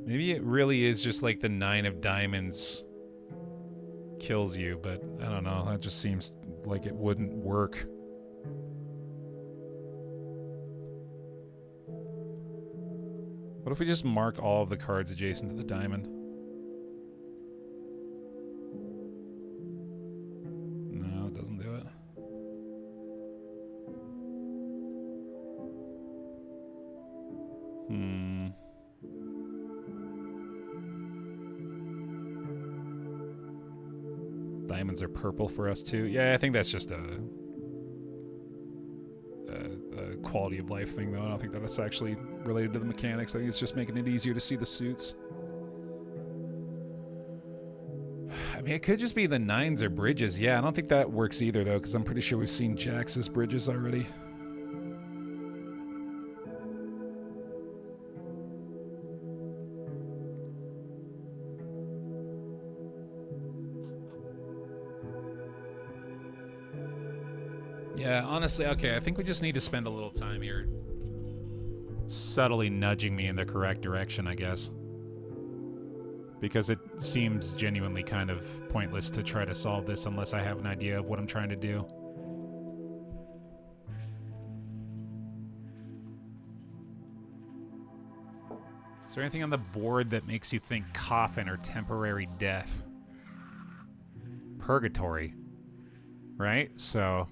Maybe it really is just like the 9 of diamonds kills you, but I don't know. That just seems like it wouldn't work. What if we just mark all of the cards adjacent to the diamond? No, it doesn't do it. Diamonds are purple for us too. Yeah, I think that's just a quality of life thing, though. I don't think that it's actually related to the mechanics. I think it's just making it easier to see the suits. I mean, it could just be the 9s or bridges. Yeah, I don't think that works either, though, because I'm pretty sure we've seen jacks as bridges already. Yeah, honestly, okay, I think we just need to spend a little time here subtly nudging me in the correct direction, I guess. Because it seems genuinely kind of pointless to try to solve this unless I have an idea of what I'm trying to do. Is there anything on the board that makes you think coffin or temporary death? Purgatory. Right? So...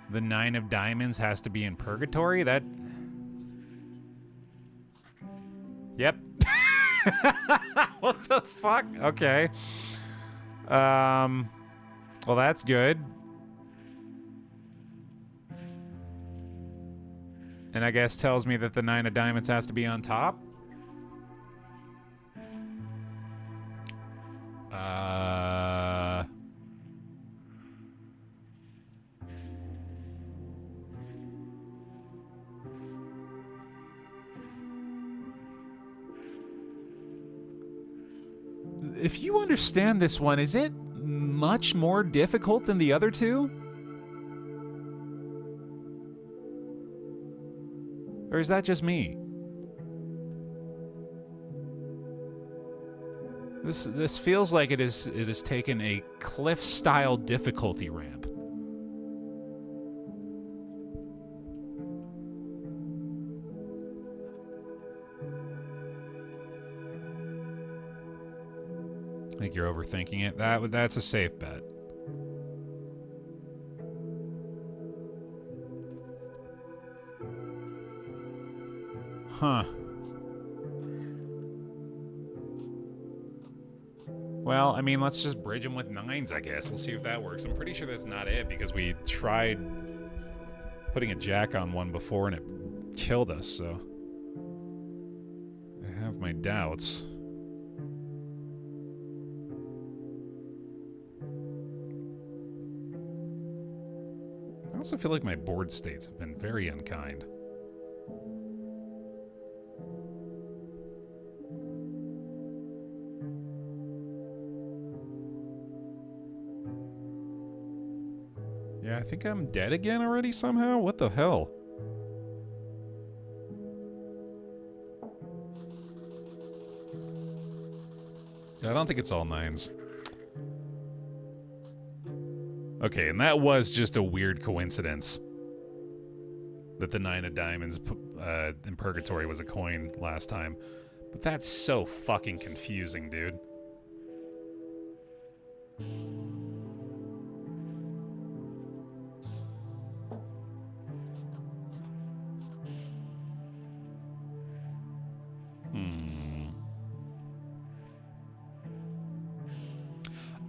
the 9 of diamonds has to be in purgatory? That... Yep. What the fuck? Okay. Well, that's good. And I guess tells me that the 9 of diamonds has to be on top? If you understand this one, is it much more difficult than the other two? Or is that just me? This feels like it has taken a cliff-style difficulty ramp. I think you're overthinking it. That's a safe bet. Huh. Well, I mean, let's just bridge them with 9s, I guess. We'll see if that works. I'm pretty sure that's not it, because we tried putting a jack on one before and it killed us, so... I have my doubts. I also feel like my board states have been very unkind. Yeah, I think I'm dead again already somehow? What the hell? I don't think it's all 9s. Okay, and that was just a weird coincidence. That the 9 of diamonds in purgatory was a coin last time. But that's so fucking confusing, dude.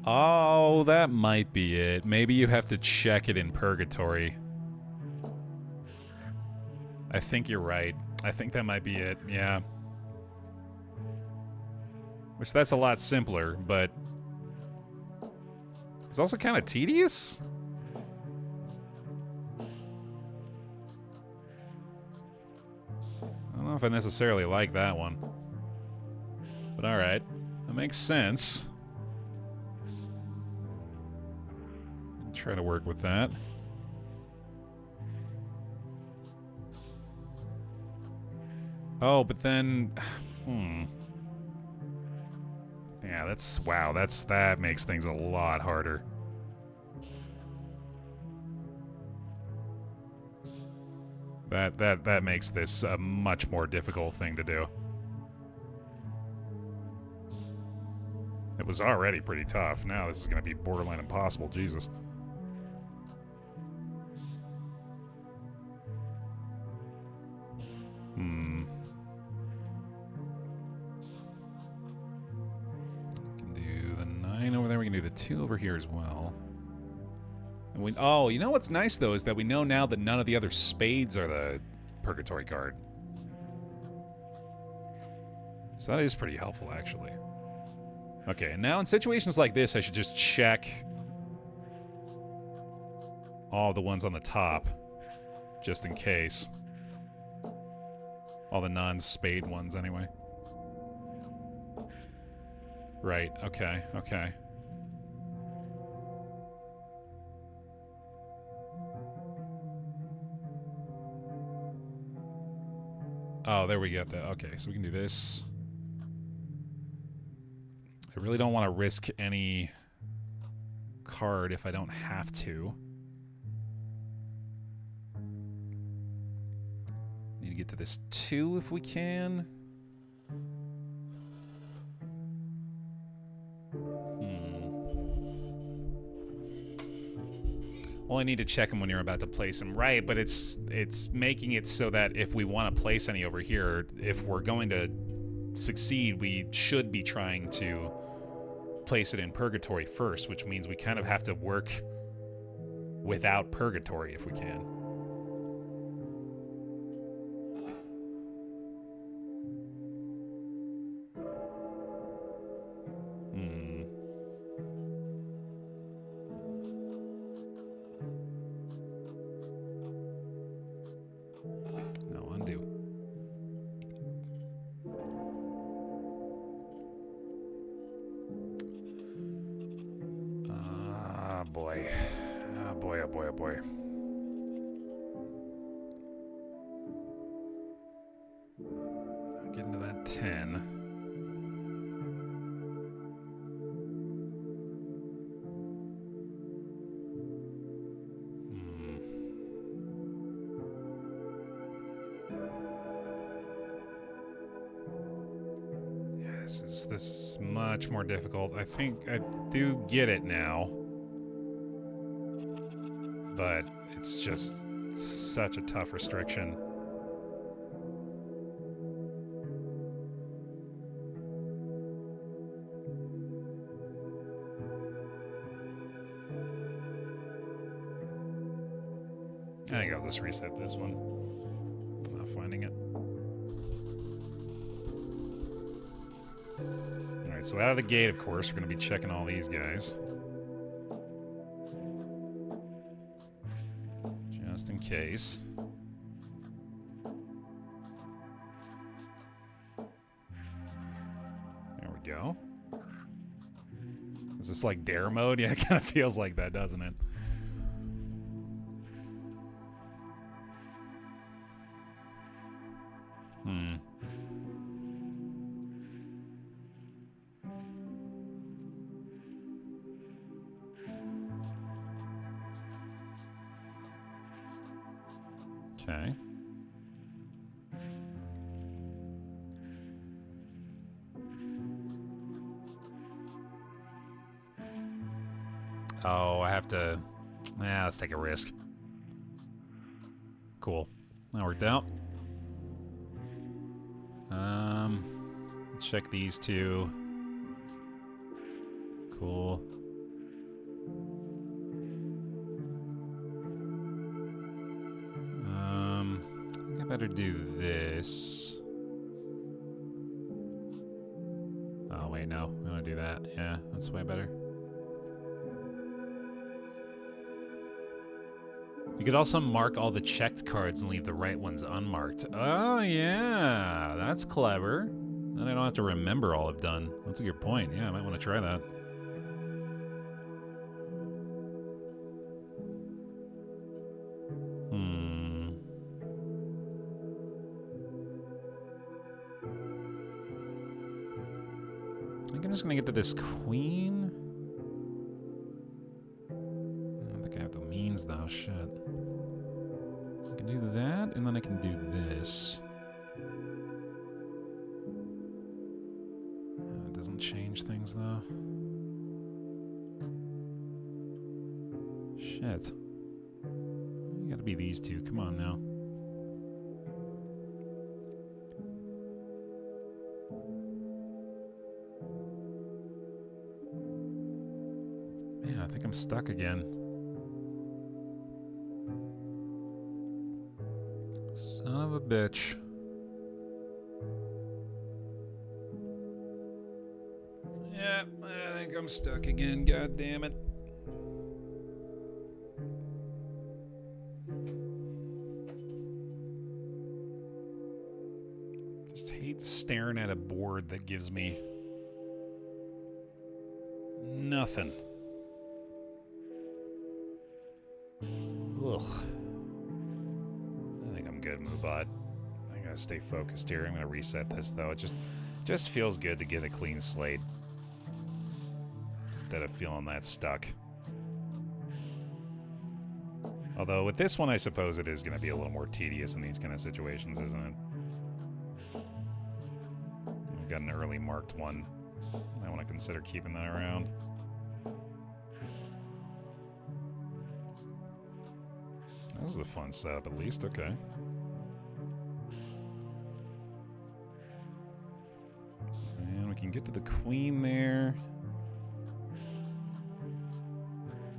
Oh, that might be it. Maybe you have to check it in purgatory. I think you're right. I think that might be it, yeah. Which, that's a lot simpler, but... it's also kind of tedious? I don't know if I necessarily like that one. But alright. That makes sense. Try to work with that. Oh, but then... Yeah, that's... wow, that makes things a lot harder. That makes this a much more difficult thing to do. It was already pretty tough. Now this is going to be borderline impossible. Jesus. We can do the 9 over there. We can do the 2 over here as well. And we, oh, you know what's nice, though, is that we know now that none of the other spades are the purgatory card. So that is pretty helpful, actually. Okay, and now in situations like this, I should just check all the ones on the top, just in case. All the non-spade ones, anyway. Right, okay, okay. Oh, there we got that. Okay, so we can do this. I really don't want to risk any card if I don't have to. Need to get to this 2 if we can. Well, I need to check them when you're about to place them. Right, but it's making it so that if we want to place any over here, if we're going to succeed, we should be trying to place it in purgatory first, which means we kind of have to work without purgatory if we can. No, undo. Ah, boy. Oh, boy, oh, boy, oh, boy. Getting to that 10. This is much more difficult. I think I do get it now. But it's just such a tough restriction. I think I'll just reset this one. I'm not finding it. Alright, so out of the gate, of course, we're going to be checking all these guys. Just in case. There we go. Is this like dare mode? Yeah, it kind of feels like that, doesn't it? Okay. Oh, I have to... let's take a risk. Cool. That worked out. Check these two. Cool. I think I better do this. Oh, wait, no. I want to do that. Yeah, that's way better. You could also mark all the checked cards and leave the right ones unmarked. Oh, yeah. That's clever. Then I don't have to remember all I've done. That's a good point. Yeah, I might want to try that. I think I'm just going to get to this queen. I don't think I have the means, though. Shit. I can do that, and then I can do this. It doesn't change things, though. Shit. You gotta be these two. Come on now. Man, I think I'm stuck again. Son of a bitch. Yeah, I think I'm stuck again. God damn it. Just hate staring at a board that gives me nothing. Ugh. I think I'm good, Moobot. I think gotta stay focused here. I'm gonna reset this though. It just feels good to get a clean slate instead of feeling that stuck. Although with this one, I suppose it is gonna be a little more tedious in these kind of situations, isn't it? We've got an early marked one. I want to consider keeping that around. That was a fun setup, at least. Okay. And we can get to the queen there.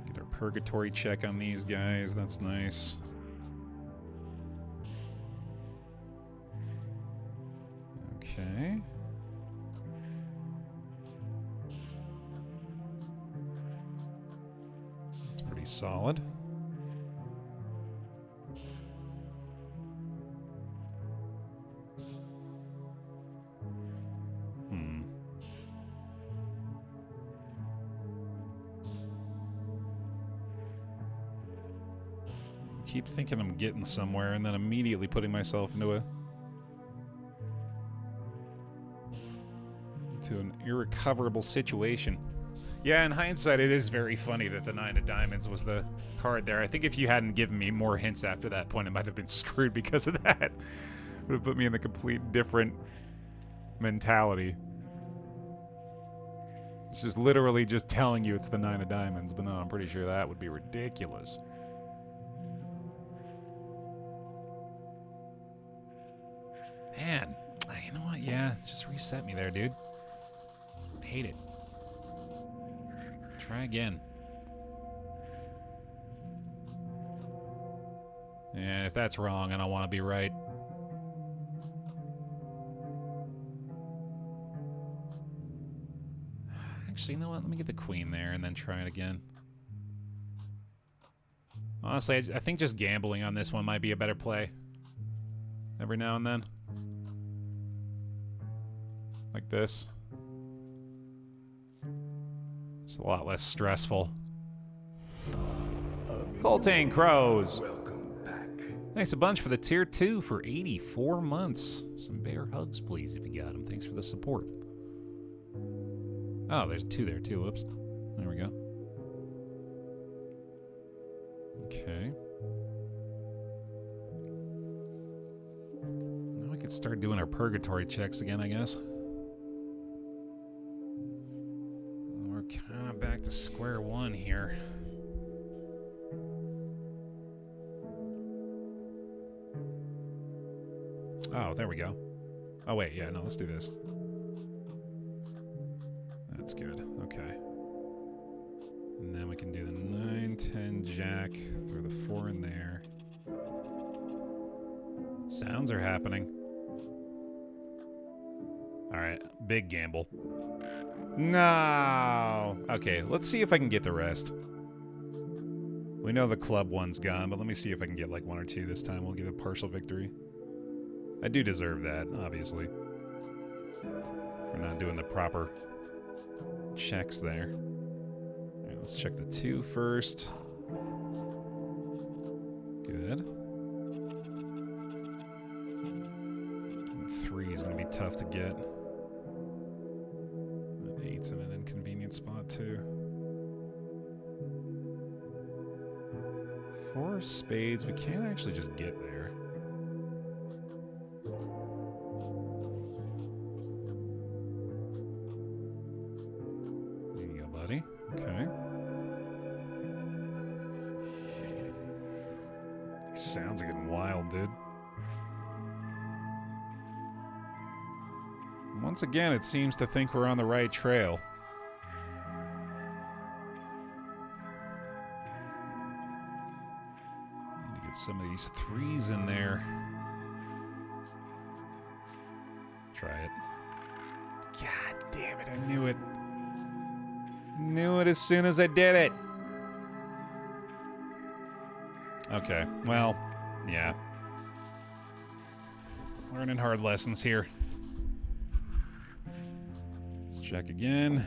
Get our purgatory check on these guys. That's nice. Okay. That's pretty solid. Keep thinking I'm getting somewhere and then immediately putting myself into an irrecoverable situation. Yeah, in hindsight, it is very funny that the 9 of diamonds was the card there. I think if you hadn't given me more hints after that point, I might have been screwed because of that. It would have put me in the complete different mentality. It's just literally just telling you it's the 9 of diamonds, but no, I'm pretty sure that would be ridiculous. Man, you know what? Yeah, just reset me there, dude. Hate it. Try again. And if that's wrong, I don't want to be right. Actually, you know what? Let me get the queen there and then try it again. Honestly, I think just gambling on this one might be a better play. Every now and then. Like this. It's a lot less stressful. Coltane Crows. Welcome back. Thanks a bunch for the tier 2 for 84 months. Some bear hugs, please, if you got them. Thanks for the support. Oh, there's 2 there, too. Whoops. There we go. Okay. Now we can start doing our purgatory checks again, I guess. We're kind of back to square one here. Oh, there we go. Oh, wait, yeah, no, let's do this. That's good, okay. And then we can do the 9, 10, jack, throw the 4 in there. Sounds are happening. Alright, big gamble. No! Okay, let's see if I can get the rest. We know the club one's gone, but let me see if I can get like 1 or 2 this time. We'll get a partial victory. I do deserve that, obviously. For not doing the proper checks there. Alright, let's check the 2 first. Good. And 3 is going to be tough to get. And 8's in an inconvenient spot, too. 4 of spades, we can't actually just get there. Okay. These sounds are getting wild, dude. Once again, it seems to think we're on the right trail. Need to get some of these 3s in there. Try it. God damn it, I knew it. Knew it as soon as I did it. Okay, well, yeah. Learning hard lessons here. Let's check again.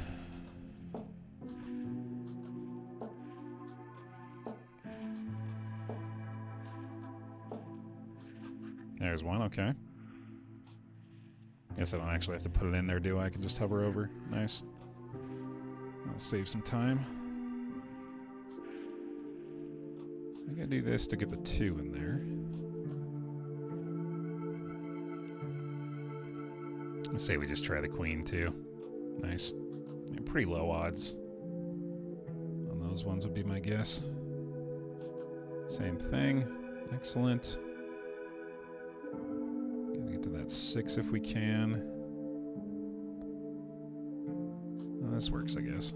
There's one, okay. Guess I don't actually have to put it in there, do I? I can just hover over. Nice. I'll save some time. I gotta do this to get the 2 in there. Let's say we just try the queen too. Nice. Yeah, pretty low odds on those ones would be my guess. Same thing. Excellent. Gotta get to that 6 if we can. Well, this works, I guess.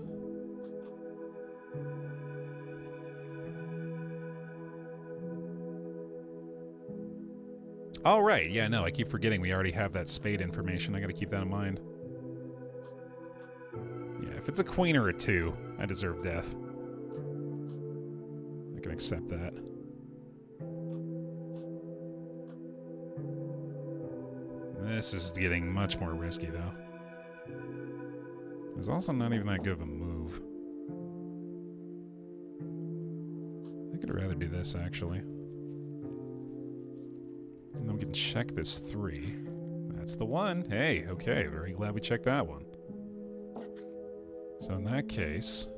All right, yeah, no, I keep forgetting we already have that spade information. I gotta keep that in mind. Yeah, if it's a queen or a 2, I deserve death. I can accept that. This is getting much more risky, though. It's also not even that good of a move. I could rather do this, actually. And then we can check this 3. That's the one. Hey, okay, very glad we checked that one. So in that case,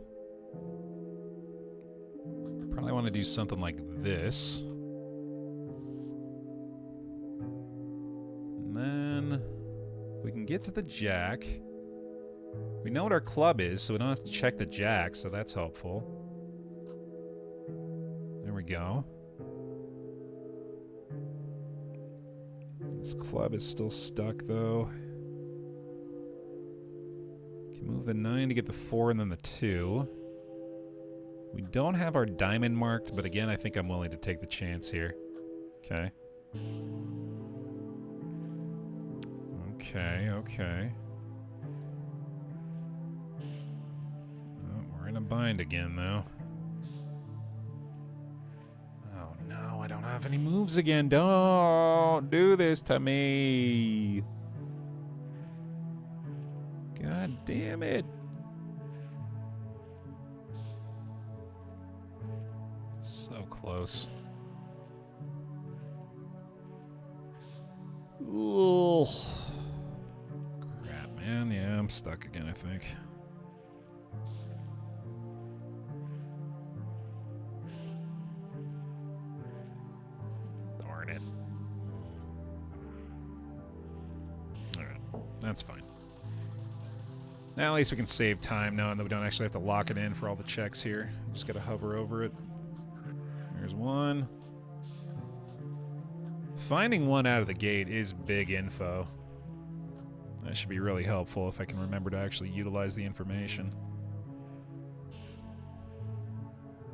probably want to do something like this. And then we can get to the jack. We know what our club is, so we don't have to check the jack, so that's helpful. There we go. This club is still stuck, though. Can move the 9 to get the 4 and then the 2. We don't have our diamond marked, but again, I think I'm willing to take the chance here. Okay. Okay, okay. Oh, we're in a bind again, though. Oh no, I don't have any moves again. Don't do this to me. God damn it. So close. Ooh. Crap, man. Yeah, I'm stuck again, I think. Darn it. Alright, that's fine. Now at least we can save time knowing that we don't actually have to lock it in for all the checks here. Just gotta hover over it. There's one. Finding one out of the gate is big info. That should be really helpful if I can remember to actually utilize the information.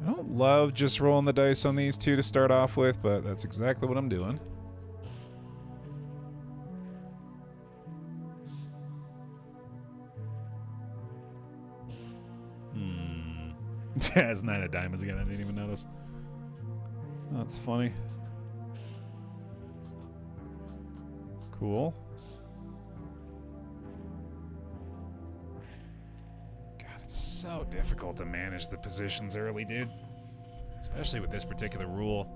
I don't love just rolling the dice on these 2 to start off with, but that's exactly what I'm doing. Yeah, it's 9 of diamonds again. I didn't even notice. That's funny. Cool. God, it's so difficult to manage the positions early, dude. Especially with this particular rule.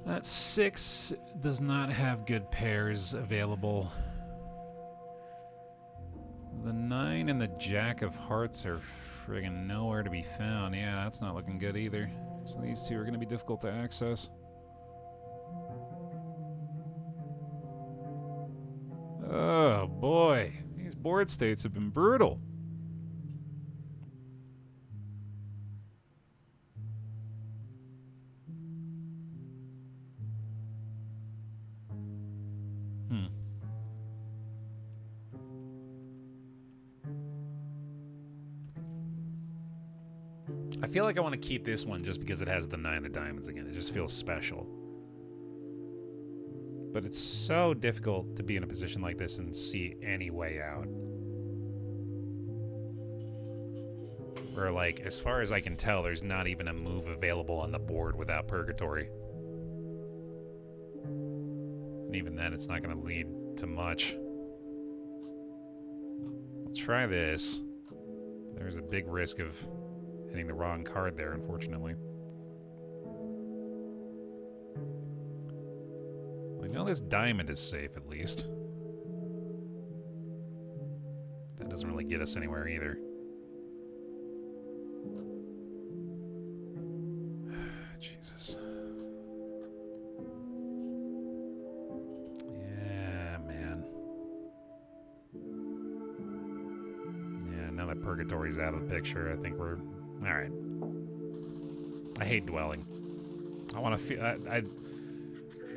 That 6 does not have good pairs available. The 9 and the Jack of Hearts are friggin' nowhere to be found. Yeah, that's not looking good either. So these 2 are going to be difficult to access. Oh boy, these board states have been brutal. I feel like I want to keep this one just because it has the 9 of diamonds again. It just feels special. But it's so difficult to be in a position like this and see any way out. Where, like, as far as I can tell, there's not even a move available on the board without Purgatory. And even then, it's not going to lead to much. I'll try this. There's a big risk of hitting the wrong card there, unfortunately. We know this diamond is safe, at least. That doesn't really get us anywhere either. Jesus. Yeah, man. Yeah, now that Purgatory's out of the picture, I think we're... Alright. I hate dwelling. I want to feel...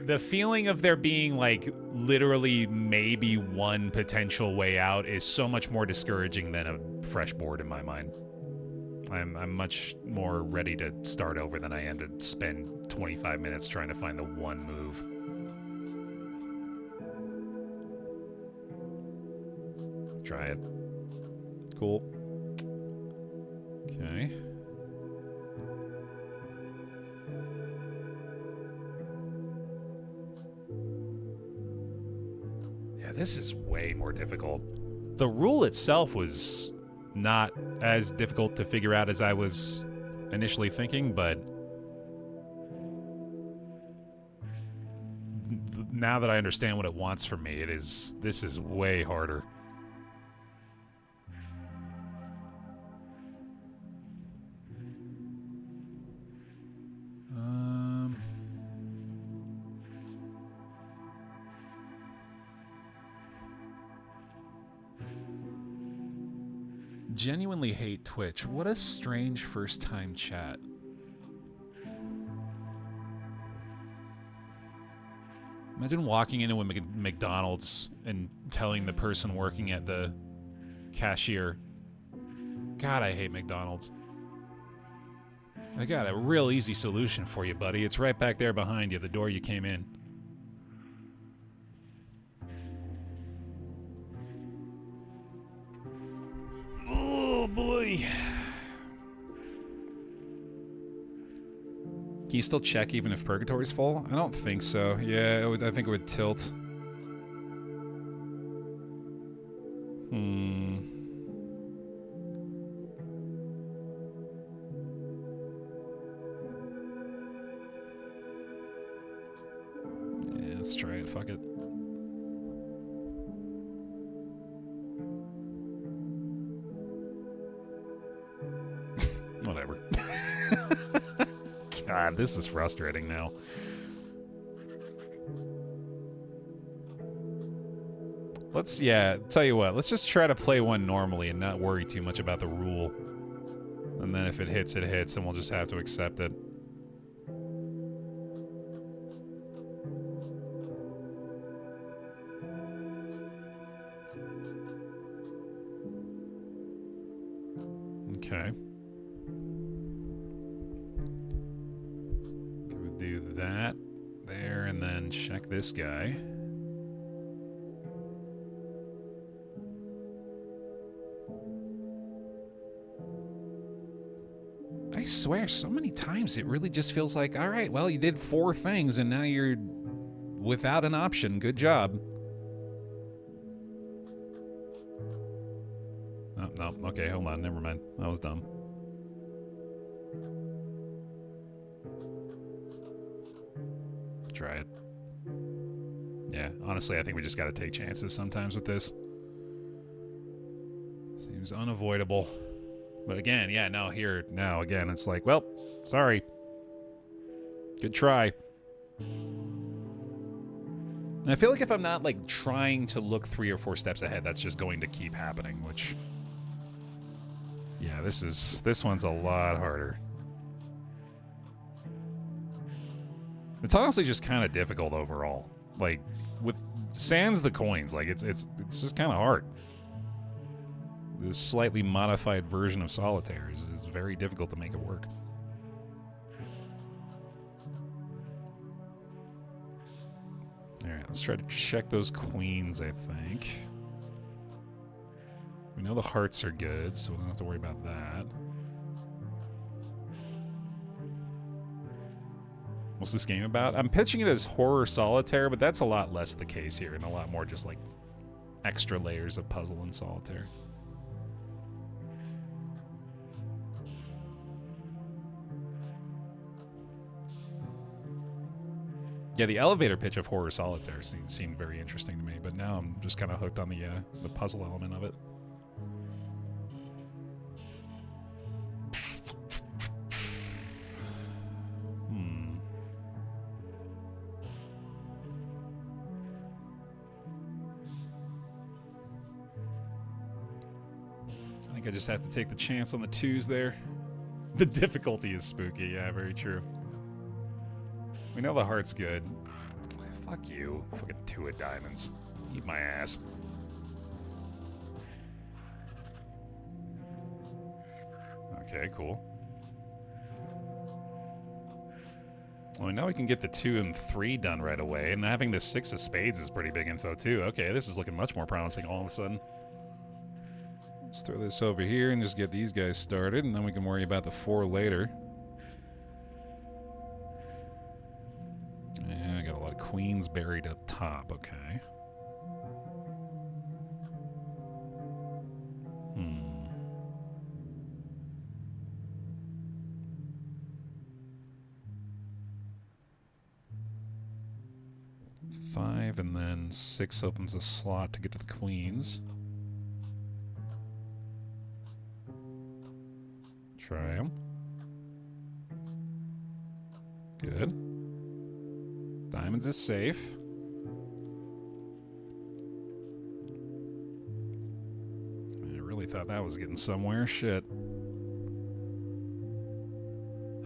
The feeling of there being, like, literally maybe one potential way out is so much more discouraging than a fresh board in my mind. I'm much more ready to start over than I am to spend 25 minutes trying to find the one move. Try it. Cool. Okay. Yeah, this is way more difficult. The rule itself was not as difficult to figure out as I was initially thinking, but now that I understand what it wants from me, this is way harder. Genuinely hate Twitch. What a strange first-time chat. Imagine walking into a McDonald's and telling the person working at the cashier, God, I hate McDonald's. I got a real easy solution for you, buddy. It's right back there behind you, the door you came in. Oh, boy. Can you still check even if Purgatory's full? I don't think so. Yeah, I think it would tilt. Yeah, let's try it. Fuck it. Whatever. God, this is frustrating now. Tell you what, let's just try to play one normally and not worry too much about the rule. And then if it hits, it hits, and we'll just have to accept it. Okay. We'll do that there, and then check this guy. I swear, so many times it really just feels like, all right, well, you did 4 things, and now you're without an option. Good job. Oh, no. Okay, hold on. Never mind. That was dumb. Try it. Yeah, honestly, I think we just gotta take chances sometimes with this. Seems unavoidable. But again, yeah, again, it's like, well, sorry. Good try. And I feel like if I'm not, like, trying to look 3 or 4 steps ahead, that's just going to keep happening, which... Yeah, this one's a lot harder. It's honestly just kind of difficult overall. Like, with sans the coins, like, it's just kind of hard. This slightly modified version of Solitaire is very difficult to make it work. Alright, let's try to check those queens, I think. We know the hearts are good, so we don't have to worry about that. What's this game about? I'm pitching it as horror Solitaire, but that's a lot less the case here, and a lot more just like extra layers of puzzle in Solitaire. Yeah, the elevator pitch of Horror Solitaire seemed very interesting to me, but now I'm just kind of hooked on the puzzle element of it. I think I just have to take the chance on the 2s there. The difficulty is spooky, yeah, very true. We know the heart's good. Fuck you. Fucking 2 of diamonds. Eat my ass. Okay, cool. Well, we know we can get the 2 and 3 done right away, and having the 6 of spades is pretty big info too. Okay, this is looking much more promising all of a sudden. Let's throw this over here and just get these guys started, and then we can worry about the 4 later. Yeah, I got a lot of queens buried up top, okay. Five, and then 6 opens a slot to get to the queens. Try them. Good. Diamonds is safe. I really thought that was getting somewhere. Shit.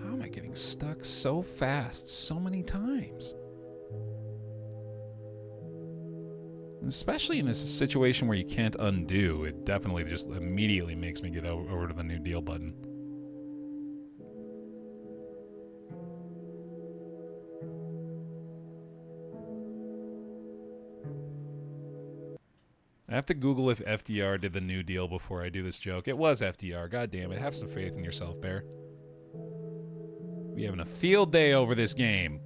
How am I getting stuck so fast so many times? Especially in a situation where you can't undo, it definitely just immediately makes me get over to the new deal button. I have to Google if FDR did the New Deal before I do this joke. It was FDR. God damn it. Have some faith in yourself, Baer. We having a field day over this game.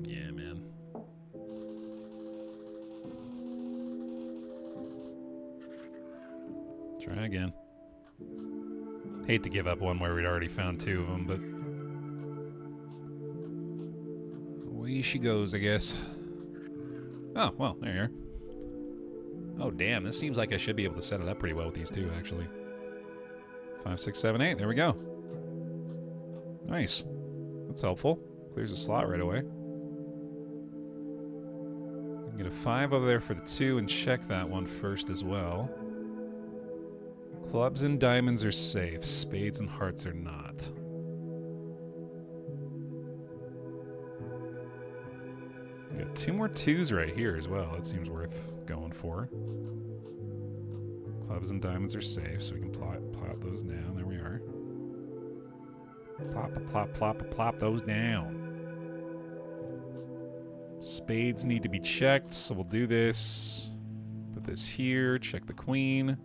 Yeah, man. Try again. Hate to give up one where we'd already found 2 of them, but away she goes, I guess. Oh, well, there you are. Oh, damn, this seems like I should be able to set it up pretty well with these 2, actually. 5, 6, 7, 8. There we go. Nice. That's helpful. Clears a slot right away. We can get a 5 over there for the 2 and check that one first as well. Clubs and diamonds are safe. Spades and hearts are not. We got 2 more 2s right here as well. That seems worth going for. Clubs and diamonds are safe, so we can plop those down. There we are. Plop those down. Spades need to be checked, so we'll do this. Put this here, check the queen,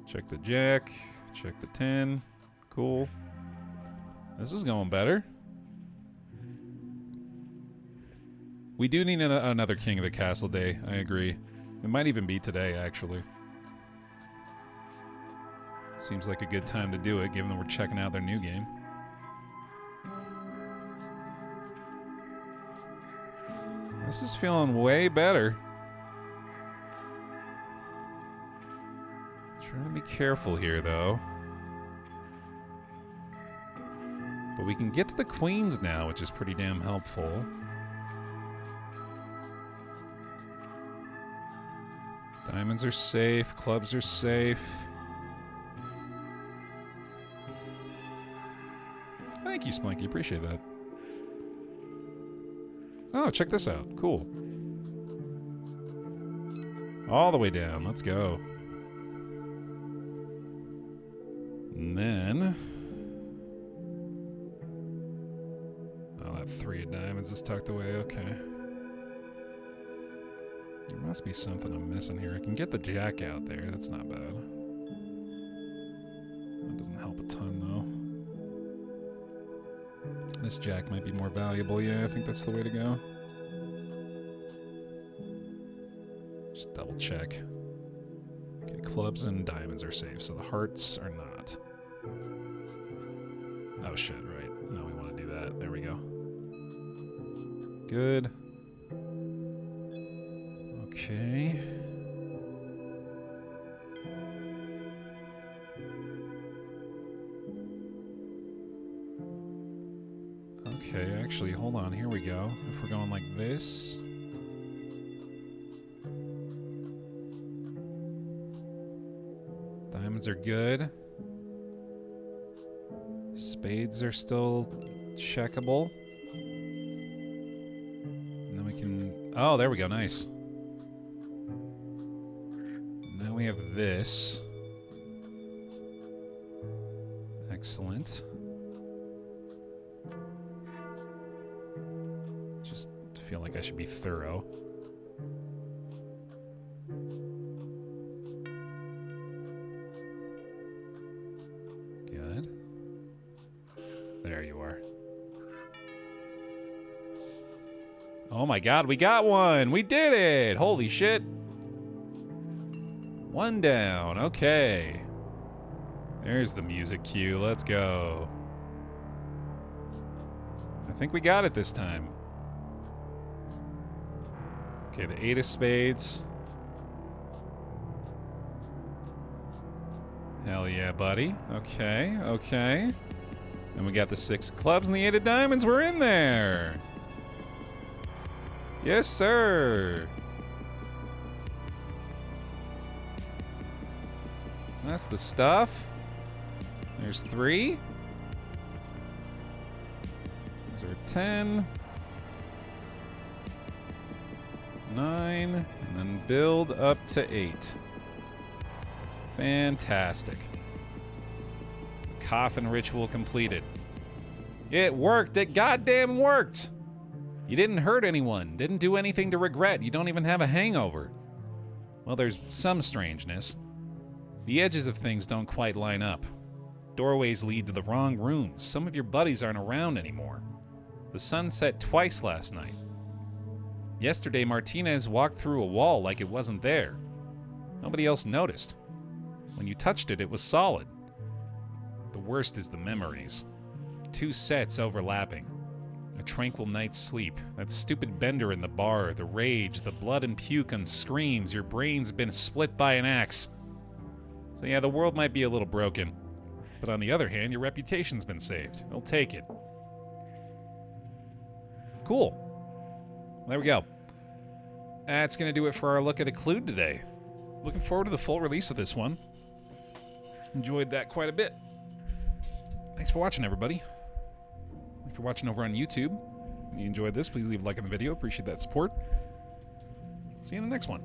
check the jack, check the 10. Cool. This is going better. We do need another King of the Castle day, I agree. It might even be today, actually. Seems like a good time to do it, given that we're checking out their new game. This is feeling way better. Trying to be careful here, though. But we can get to the queens now, which is pretty damn helpful. Diamonds are safe. Clubs are safe. Thank you, Spelunky. Appreciate that. Oh, check this out. Cool. All the way down. Let's go. And then... oh, that 3 of diamonds is tucked away. Okay. There must be something I'm missing here. I can get the jack out there. That's not bad. That doesn't help a ton, though. This jack might be more valuable. Yeah, I think that's the way to go. Just double check. Okay, clubs and diamonds are safe, so the hearts are not. Oh shit, right. No, we want to do that. There we go. Good. Okay. Okay, actually, hold on. Here we go. If we're going like this. Diamonds are good. Spades are still checkable. And then we can... Oh, there we go. Nice. Now we have this. Excellent. Just feel like I should be thorough. Good. There you are. Oh my god, we got one! We did it! Holy shit! One down, okay. There's the music cue, let's go. I think we got it this time. Okay, the 8 of spades. Hell yeah, buddy. Okay, okay. And we got the 6 of clubs and the 8 of diamonds. We're in there. Yes, sir. That's the stuff. There's 3. Those are 10. 9. And then build up to 8. Fantastic. Coffin ritual completed. It worked. It goddamn worked. You didn't hurt anyone. Didn't do anything to regret. You don't even have a hangover. Well, there's some strangeness. The edges of things don't quite line up. Doorways lead to the wrong rooms. Some of your buddies aren't around anymore. The sun set twice last night. Yesterday, Martinez walked through a wall like it wasn't there. Nobody else noticed. When you touched it, it was solid. The worst is the memories. 2 sets overlapping. A tranquil night's sleep. That stupid bender in the bar. The rage. The blood and puke and screams. Your brain's been split by an axe. So yeah, the world might be a little broken. But on the other hand, your reputation's been saved. I'll take it. Cool. There we go. That's going to do it for our look at Occlude today. Looking forward to the full release of this one. Enjoyed that quite a bit. Thanks for watching, everybody. If you're watching over on YouTube and you enjoyed this, please leave a like on the video. Appreciate that support. See you in the next one.